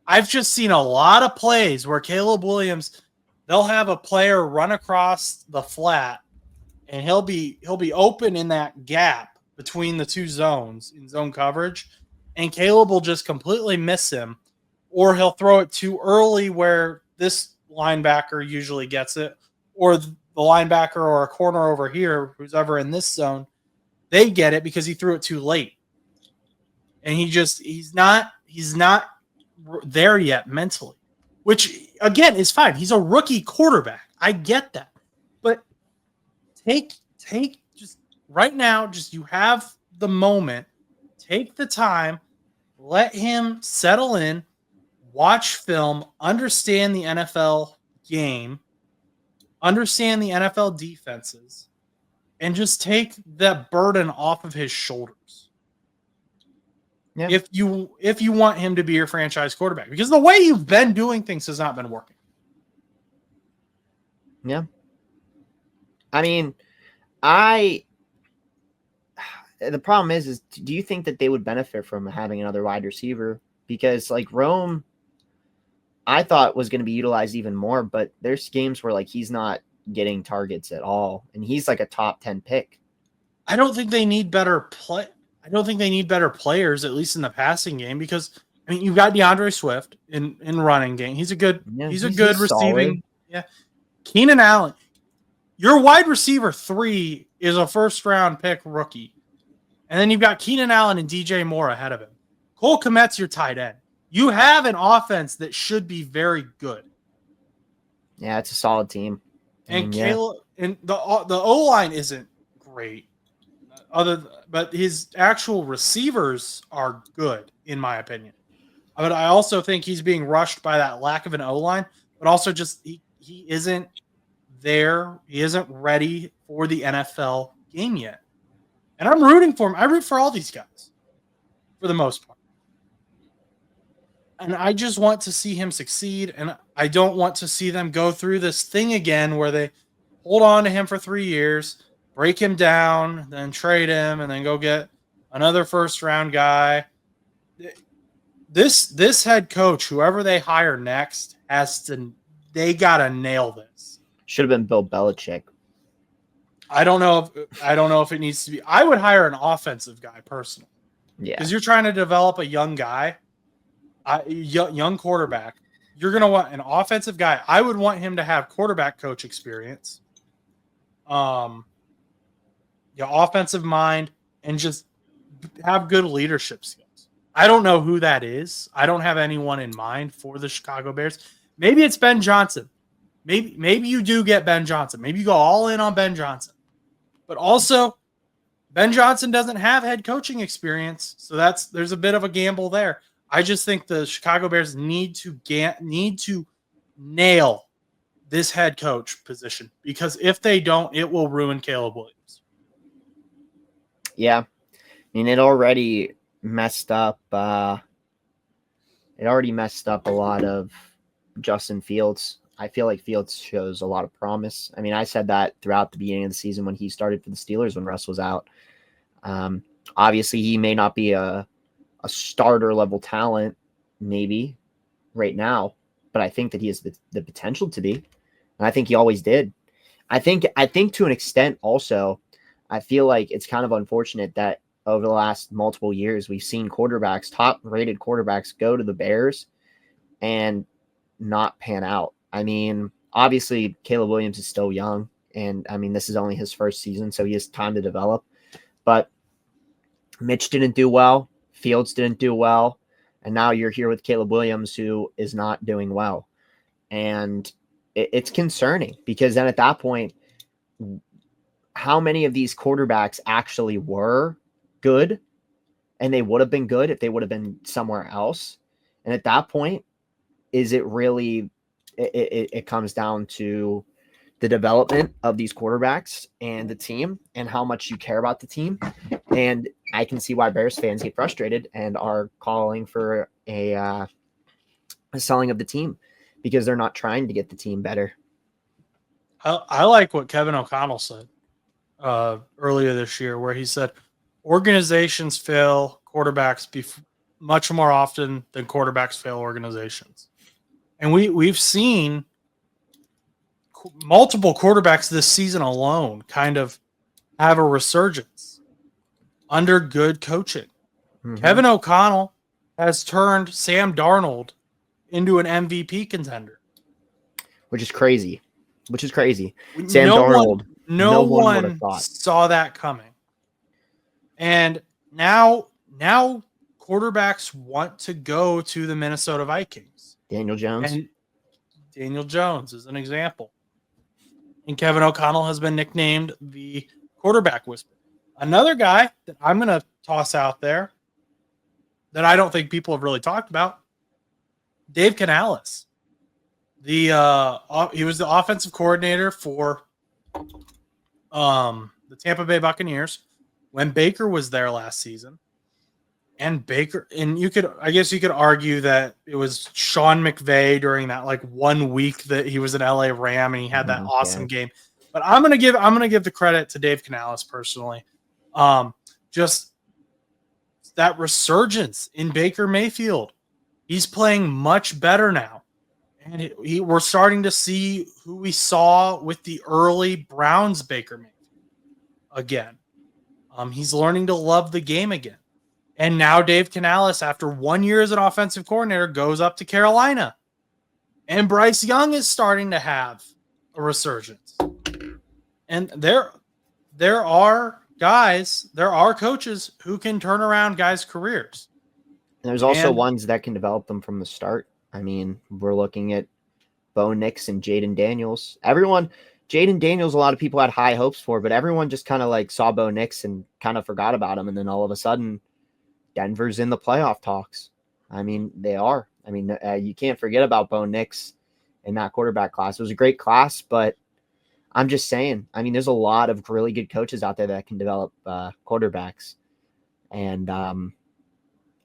I've just seen a lot of plays where Caleb Williams, they'll have a player run across the flat, and he'll be open in that gap between the two zones in zone coverage, and Caleb will just completely miss him, or he'll throw it too early where this linebacker usually gets it, or the linebacker or a corner over here, who's ever in this zone, they get it because he threw it too late. And he's not there yet mentally, which again is fine. He's a rookie quarterback. I get that. But take just right now, just you have the moment, take the time, let him settle in, watch film, understand the NFL game, understand the NFL defenses, and just take that burden off of his shoulders. Yeah. If you want him to be your franchise quarterback, because the way you've been doing things has not been working. Yeah. I mean, the problem is do you think that they would benefit from having another wide receiver? Because like Rome, I thought was going to be utilized even more, but there's games where like he's not getting targets at all, and he's like a top 10 pick. I don't think they need better play. I don't think they need better players, at least in the passing game, because I mean you've got DeAndre Swift in running game. He's a good he's a good receiving. Solid. Yeah. Keenan Allen, your wide receiver 3 is a first-round pick rookie. And then you've got Keenan Allen and DJ Moore ahead of him. Cole Kmet's your tight end. You have an offense that should be very good. Yeah, it's a solid team. And Caleb, and the O-line isn't great, but his actual receivers are good, in my opinion. But I also think he's being rushed by that lack of an O-line, but also just he isn't there. He isn't ready for the NFL game yet. And I'm rooting for him. I root for all these guys for the most part. And I just want to see him succeed. And I don't want to see them go through this thing again where they hold on to him for 3 years, break him down, then trade him, and then go get another first-round guy. This head coach, whoever they hire next, they got to nail this. Should have been Bill Belichick. I don't know if it needs to be. I would hire an offensive guy personally. Yeah. Because you're trying to develop a young guy, young quarterback. You're going to want an offensive guy. I would want him to have quarterback coach experience. Offensive mind, and just have good leadership skills. I don't know who that is. I don't have anyone in mind for the Chicago Bears. Maybe it's Ben Johnson. Maybe you do get Ben Johnson. Maybe you go all in on Ben Johnson. But also, Ben Johnson doesn't have head coaching experience, so there's a bit of a gamble there. I just think the Chicago Bears need to nail this head coach position, because if they don't, it will ruin Caleb Williams. Yeah. I mean, it already messed up. A lot of Justin Fields. I feel like Fields shows a lot of promise. I mean, I said that throughout the beginning of the season when he started for the Steelers when Russ was out. Obviously, he may not be a starter level talent, maybe right now, but I think that he has the potential to be, and I think he always did. I think to an extent also, I feel like it's kind of unfortunate that over the last multiple years we've seen quarterbacks, top-rated quarterbacks, go to the Bears and not pan out. I mean, obviously, Caleb Williams is still young, and I mean, this is only his first season, so he has time to develop. But Mitch didn't do well. Fields didn't do well. And now you're here with Caleb Williams, who is not doing well. And it's concerning, because then at that point, how many of these quarterbacks actually were good, and they would have been good if they would have been somewhere else? And at that point, is it really... It comes down to the development of these quarterbacks and the team and how much you care about the team. And I can see why Bears fans get frustrated and are calling for a selling of the team, because they're not trying to get the team better. I like what Kevin O'Connell said earlier this year, where he said organizations fail quarterbacks much more often than quarterbacks fail organizations. And we've seen multiple quarterbacks this season alone kind of have a resurgence under good coaching. Mm-hmm. Kevin O'Connell has turned Sam Darnold into an MVP contender. Which is crazy. Sam Darnold. No one saw that coming. And now quarterbacks want to go to the Minnesota Vikings. Daniel Jones. And Daniel Jones is an example. And Kevin O'Connell has been nicknamed the quarterback whisperer. Another guy that I'm going to toss out there that I don't think people have really talked about, Dave Canales. He was the offensive coordinator for the Tampa Bay Buccaneers when Baker was there last season. And I guess you could argue that it was Sean McVay during that like 1 week that he was an LA Ram and he had that awesome game. But I'm gonna give the credit to Dave Canales personally. Just that resurgence in Baker Mayfield. He's playing much better now. And we're starting to see who we saw with the early Browns Baker Mayfield again. He's learning to love the game again. And now Dave Canales, after 1 year as an offensive coordinator, goes up to Carolina. And Bryce Young is starting to have a resurgence. And there are coaches who can turn around guys' careers. And there's also ones that can develop them from the start. I mean, we're looking at Bo Nix and Jaden Daniels. Jaden Daniels, a lot of people had high hopes for, but everyone just kind of like saw Bo Nix and kind of forgot about him. And then all of a sudden, Denver's in the playoff talks. I mean, they are. I mean, you can't forget about Bo Nix in that quarterback class. It was a great class, but I'm just saying, I mean, there's a lot of really good coaches out there that can develop quarterbacks. And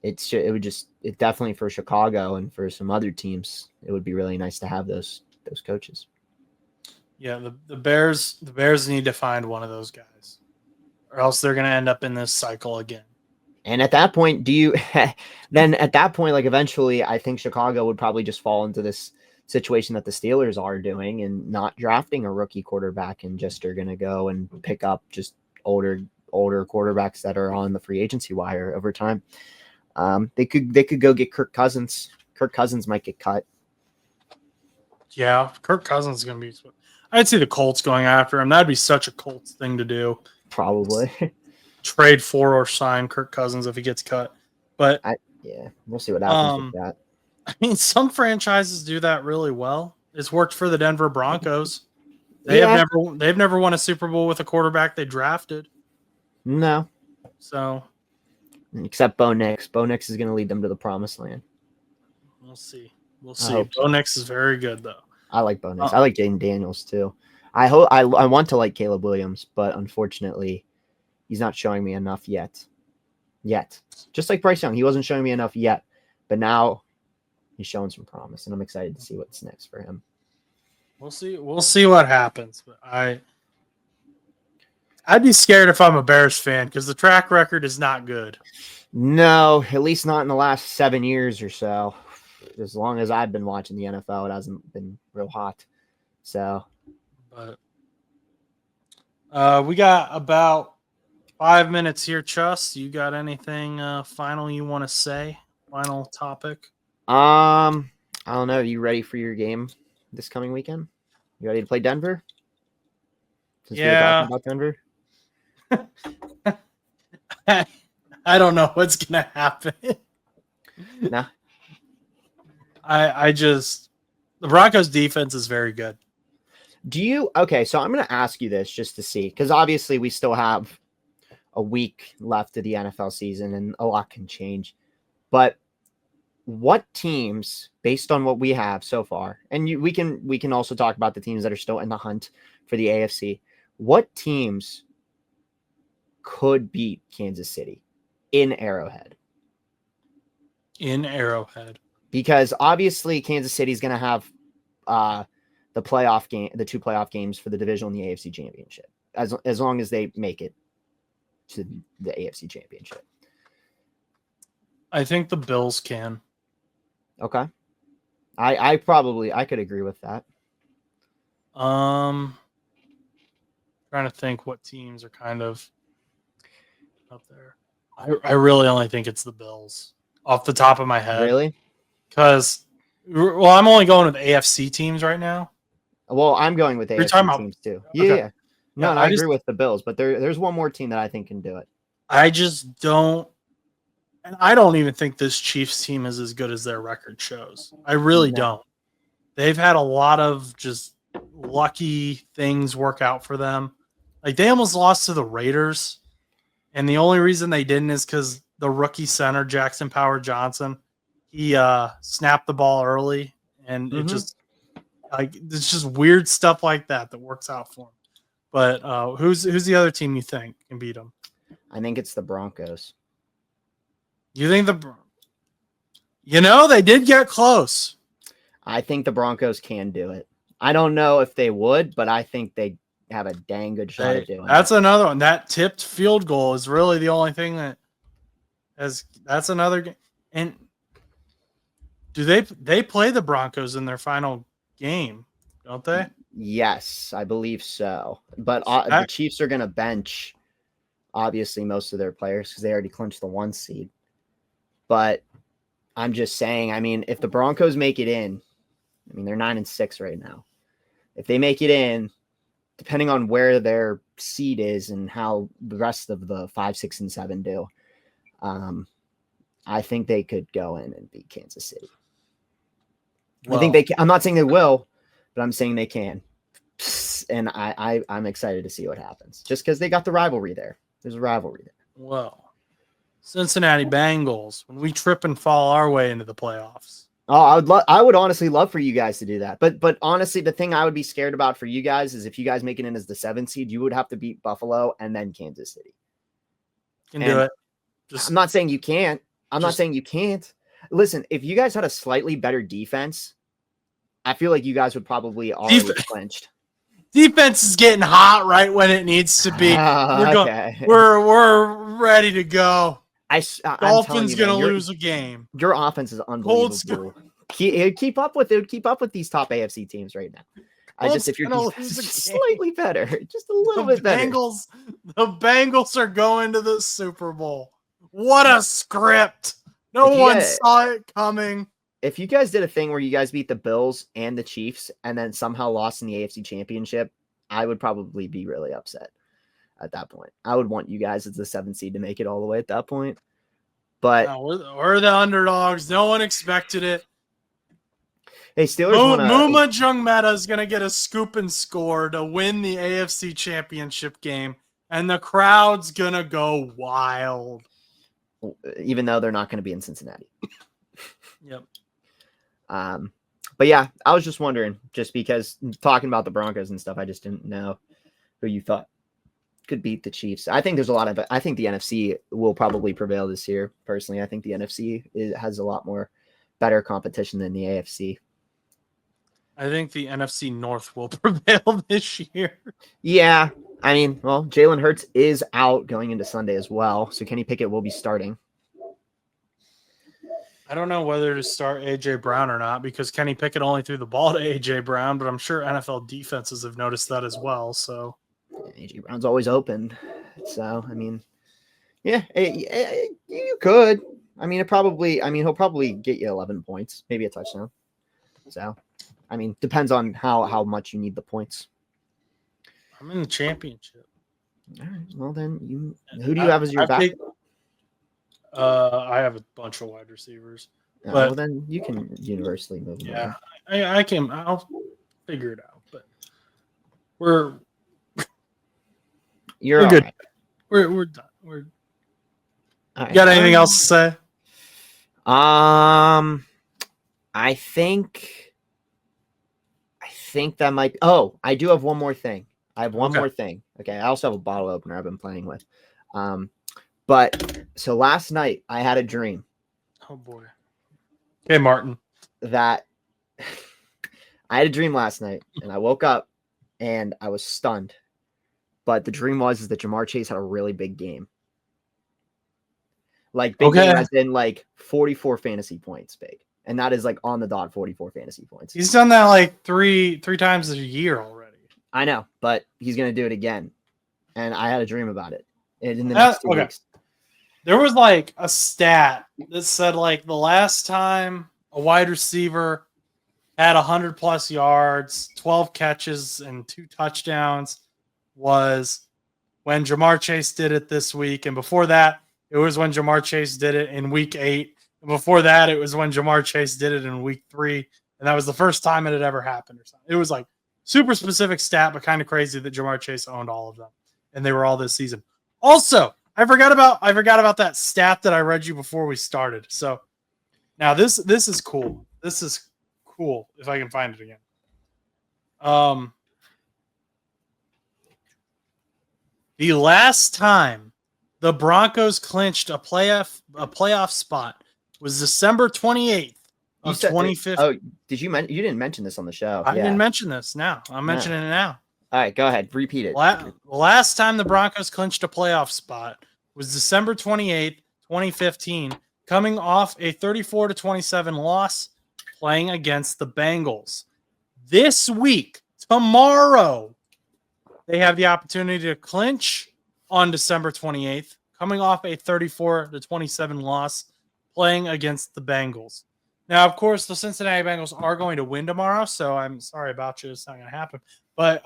it definitely for Chicago and for some other teams, it would be really nice to have those coaches. Yeah, the Bears need to find one of those guys, or else they're going to end up in this cycle again. And at that point, like eventually, I think Chicago would probably just fall into this situation that the Steelers are doing and not drafting a rookie quarterback and just are going to go and pick up just older quarterbacks that are on the free agency wire over time. They could go get Kirk Cousins. Kirk Cousins might get cut. Yeah, Kirk Cousins is going to be. I'd see the Colts going after him. That'd be such a Colts thing to do. Probably. Trade for or sign Kirk Cousins if he gets cut. But we'll see what happens with that. I mean, some franchises do that really well. It's worked for the Denver Broncos. They've never won a Super Bowl with a quarterback they drafted. No. So, except Bo Nix. Bo Nix is going to lead them to the promised land. We'll see. Bo Nix is very good, though. I like Bo Nix. I like Jaden Daniels, too. I want to like Caleb Williams, but unfortunately, he's not showing me enough yet. Just like Bryce Young, he wasn't showing me enough yet, but now he's showing some promise, and I'm excited to see what's next for him. We'll see what happens. But I'd be scared if I'm a Bears fan because the track record is not good. No, at least not in the last 7 years or so. As long as I've been watching the NFL, it hasn't been real hot. So, but we got about 5 minutes here, Chus. You got anything final you want to say? Final topic? I don't know. Are you ready for your game this coming weekend? You ready to play Denver? Since we were talking about Denver? I don't know what's gonna happen. Nah. The Broncos defense is very good. Okay, so I'm going to ask you this just to see, because obviously we still have a week left of the NFL season and a lot can change. But what teams, based on what we have so far, and we can also talk about the teams that are still in the hunt for the AFC, what teams could beat Kansas City in Arrowhead? In Arrowhead. Because obviously Kansas City is going to have the playoff game, the 2 playoff games for the division and the AFC Championship, as long as they make it to the AFC Championship. I think the Bills can. Okay, I could agree with that. Trying to think what teams are kind of up there. I really only think it's the Bills off the top of my head. Really? Because, I'm only going with AFC teams right now. Well, I'm going with AFC teams too. Okay. Yeah. No, I agree with the Bills, but there's one more team that I think can do it. I just don't, and I don't even think this Chiefs team is as good as their record shows. I really don't. They've had a lot of just lucky things work out for them. Like they almost lost to the Raiders, and the only reason they didn't is because the rookie center Jackson Power Johnson, he snapped the ball early, and it just it's just weird stuff like that works out for him. But who's the other team you think can beat him? I think it's the Broncos. You think they did get close. I think the Broncos can do it. I don't know if they would, but I think they have a dang good shot at doing it. That's another one. That tipped field goal is really the only thing that's another game. And do they play the Broncos in their final game, don't they? Yes, I believe so. But the Chiefs are going to bench, obviously, most of their players because they already clinched the 1 seed. But I'm just saying, I mean, if the Broncos make it in, I mean, they're 9-6 right now. If they make it in, depending on where their seed is and how the rest of the 5, 6, and 7 do, I think they could go in and beat Kansas City. Well, I think they can. I'm not saying they will, but I'm saying they can. And I'm excited to see what happens just because they got the rivalry there. There's a rivalry there. Well, Cincinnati Bengals, when we trip and fall our way into the playoffs. Oh, I would honestly love for you guys to do that. But honestly, the thing I would be scared about for you guys is if you guys make it in as the 7th seed, you would have to beat Buffalo and then Kansas City. Do it. I'm not saying you can't. I'm not saying you can't. Listen, if you guys had a slightly better defense, I feel like you guys would probably already clinched. Defense is getting hot right when it needs to be. We're ready to go. Dolphins gonna lose a game. Your offense is unbelievable. Keep up with it. Keep up with these top AFC teams right now. If your defense is slightly better, just a little bit better. The Bengals are going to the Super Bowl. What a script! No one saw it coming. If you guys did a thing where you guys beat the Bills and the Chiefs and then somehow lost in the AFC Championship, I would probably be really upset at that point. I would want you guys as the 7th seed to make it all the way at that point. But we're the underdogs. No one expected it. Hey, Steelers Muma Jungmeta is going to get a scoop and score to win the AFC Championship game, and the crowd's going to go wild. Even though they're not going to be in Cincinnati. Yep. But yeah, I was just wondering, just because talking about the Broncos and stuff, I just didn't know who you thought could beat the Chiefs. I think I think the NFC will probably prevail this year. Personally, I think the NFC has a lot more better competition than the AFC. I think the NFC North will prevail this year. Yeah. I mean, well, Jalen Hurts is out going into Sunday as well, so Kenny Pickett will be starting. I don't know whether to start A.J. Brown or not because Kenny Pickett only threw the ball to A.J. Brown, but I'm sure NFL defenses have noticed that as well. So A.J. Brown's always open. So, I mean, yeah, you could. I mean, he'll probably get you 11 points, maybe a touchdown. So, I mean, depends on how much you need the points. I'm in the championship. All right. Well, then who do you have as your back? I have a bunch of wide receivers. But well, then you can universally move them. Yeah, I can. I'll figure it out. But we're good. Right. We're done. We're. All right. Got anything else to say? I think that might. Oh, I do have one more thing. I have one more thing. Okay. I also have a bottle opener I've been playing with. But so last night I had a dream. Oh boy. Okay, Martin. That I had a dream last night and I woke up and I was stunned. But the dream was that Jamar Chase had a really big game. Like big game as in like 44 fantasy points big. And that is like on the dot 44 fantasy points. He's done that like three times a year already. I know, but he's going to do it again. And I had a dream about it in the next 2 weeks. There was like a stat that said like the last time a wide receiver had 100+ yards, 12 catches, and 2 touchdowns was when Jamar Chase did it this week. And before that, it was when Jamar Chase did it in week 8. And before that, it was when Jamar Chase did it in week 3. And that was the first time it had ever happened or something. It was like super specific stat, but kind of crazy that Jamar Chase owned all of them. And they were all this season. Also, I forgot about that stat that I read you before we started. So Now this is cool. This is cool if I can find it again. The last time the Broncos clinched a playoff spot was December 28th of 2015. Oh, you didn't mention this on the show. I didn't mention this. Now I'm mentioning it now. All right, go ahead. Repeat it. The last time the Broncos clinched a playoff spot was December 28th, 2015, coming off a 34-27 loss playing against the Bengals. This week, tomorrow, they have the opportunity to clinch on December 28th, coming off a 34-27 loss playing against the Bengals. Now, of course, the Cincinnati Bengals are going to win tomorrow, so I'm sorry about you. It's not going to happen. But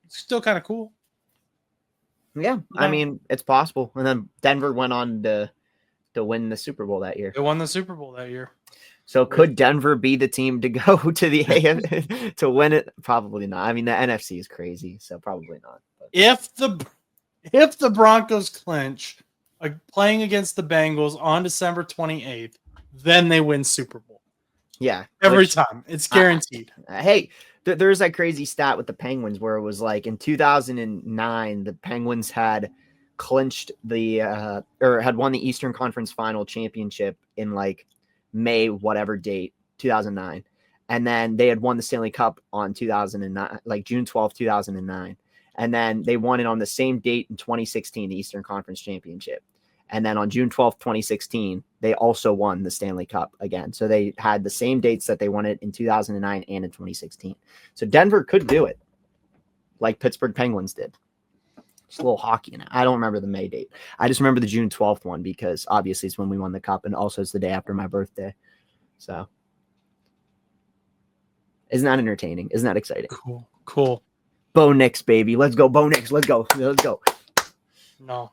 it's still kind of cool. Yeah, I mean, it's possible. And then Denver went on to win the Super Bowl that year. They won the Super Bowl that year. So could Denver be the team to go to the AFC to win it? Probably not. I mean, the NFC is crazy, so probably not. But. If the Broncos clinch playing against the Bengals on December 28th, then they win Super Bowl. Yeah. Every time. It's guaranteed. Hey, there's that crazy stat with the Penguins where it was like in 2009, the Penguins had clinched or had won the Eastern Conference Final Championship in like May, whatever date, 2009. And then they had won the Stanley Cup on 2009, like June 12th, 2009. And then they won it on the same date in 2016, the Eastern Conference Championship. And then on June 12th, 2016, they also won the Stanley Cup again. So they had the same dates that they won it in 2009 and in 2016. So Denver could do it like Pittsburgh Penguins did. Just a little hockey in it. I don't remember the May date. I just remember the June 12th one because obviously it's when we won the cup and also it's the day after my birthday. So isn't that entertaining? Isn't that exciting? Cool. Bo Nix, baby. Let's go, Bo Nix. Let's go. No.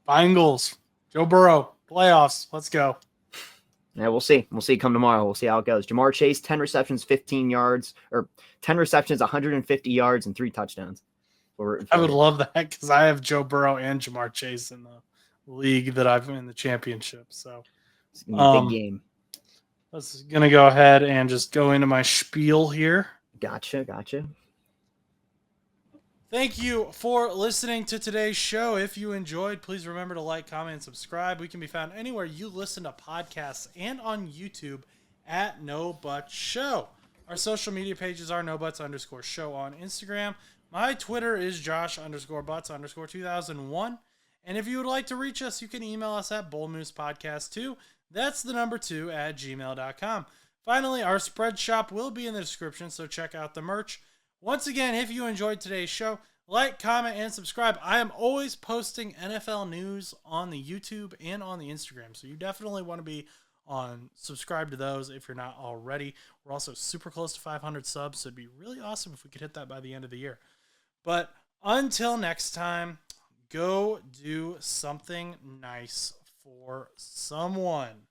Bengals. Joe Burrow. Playoffs. Let's go. Yeah, we'll see. We'll see come tomorrow. We'll see how it goes. Jamar Chase, 10 receptions, 15 yards, or 10 receptions, 150 yards, and 3 touchdowns. I would love that because I have Joe Burrow and Jamar Chase in the league that I've in the championship. So it's gonna be a big game. Let's gonna go ahead and just go into my spiel here. Gotcha. Thank you for listening to today's show. If you enjoyed, please remember to like, comment, and subscribe. We can be found anywhere you listen to podcasts and on YouTube at No But Show. Our social media pages are NoButts_show on Instagram. My Twitter is Josh_Butts_2001. And if you would like to reach us, you can email us at bullmoosepodcast2. That's the number 2 at gmail.com. Finally, our spread shop will be in the description, so check out the merch. Once again, if you enjoyed today's show, like, comment, and subscribe. I am always posting NFL news on the YouTube and on the Instagram, so you definitely want to be subscribe to those if you're not already. We're also super close to 500 subs, so it'd be really awesome if we could hit that by the end of the year. But until next time, go do something nice for someone.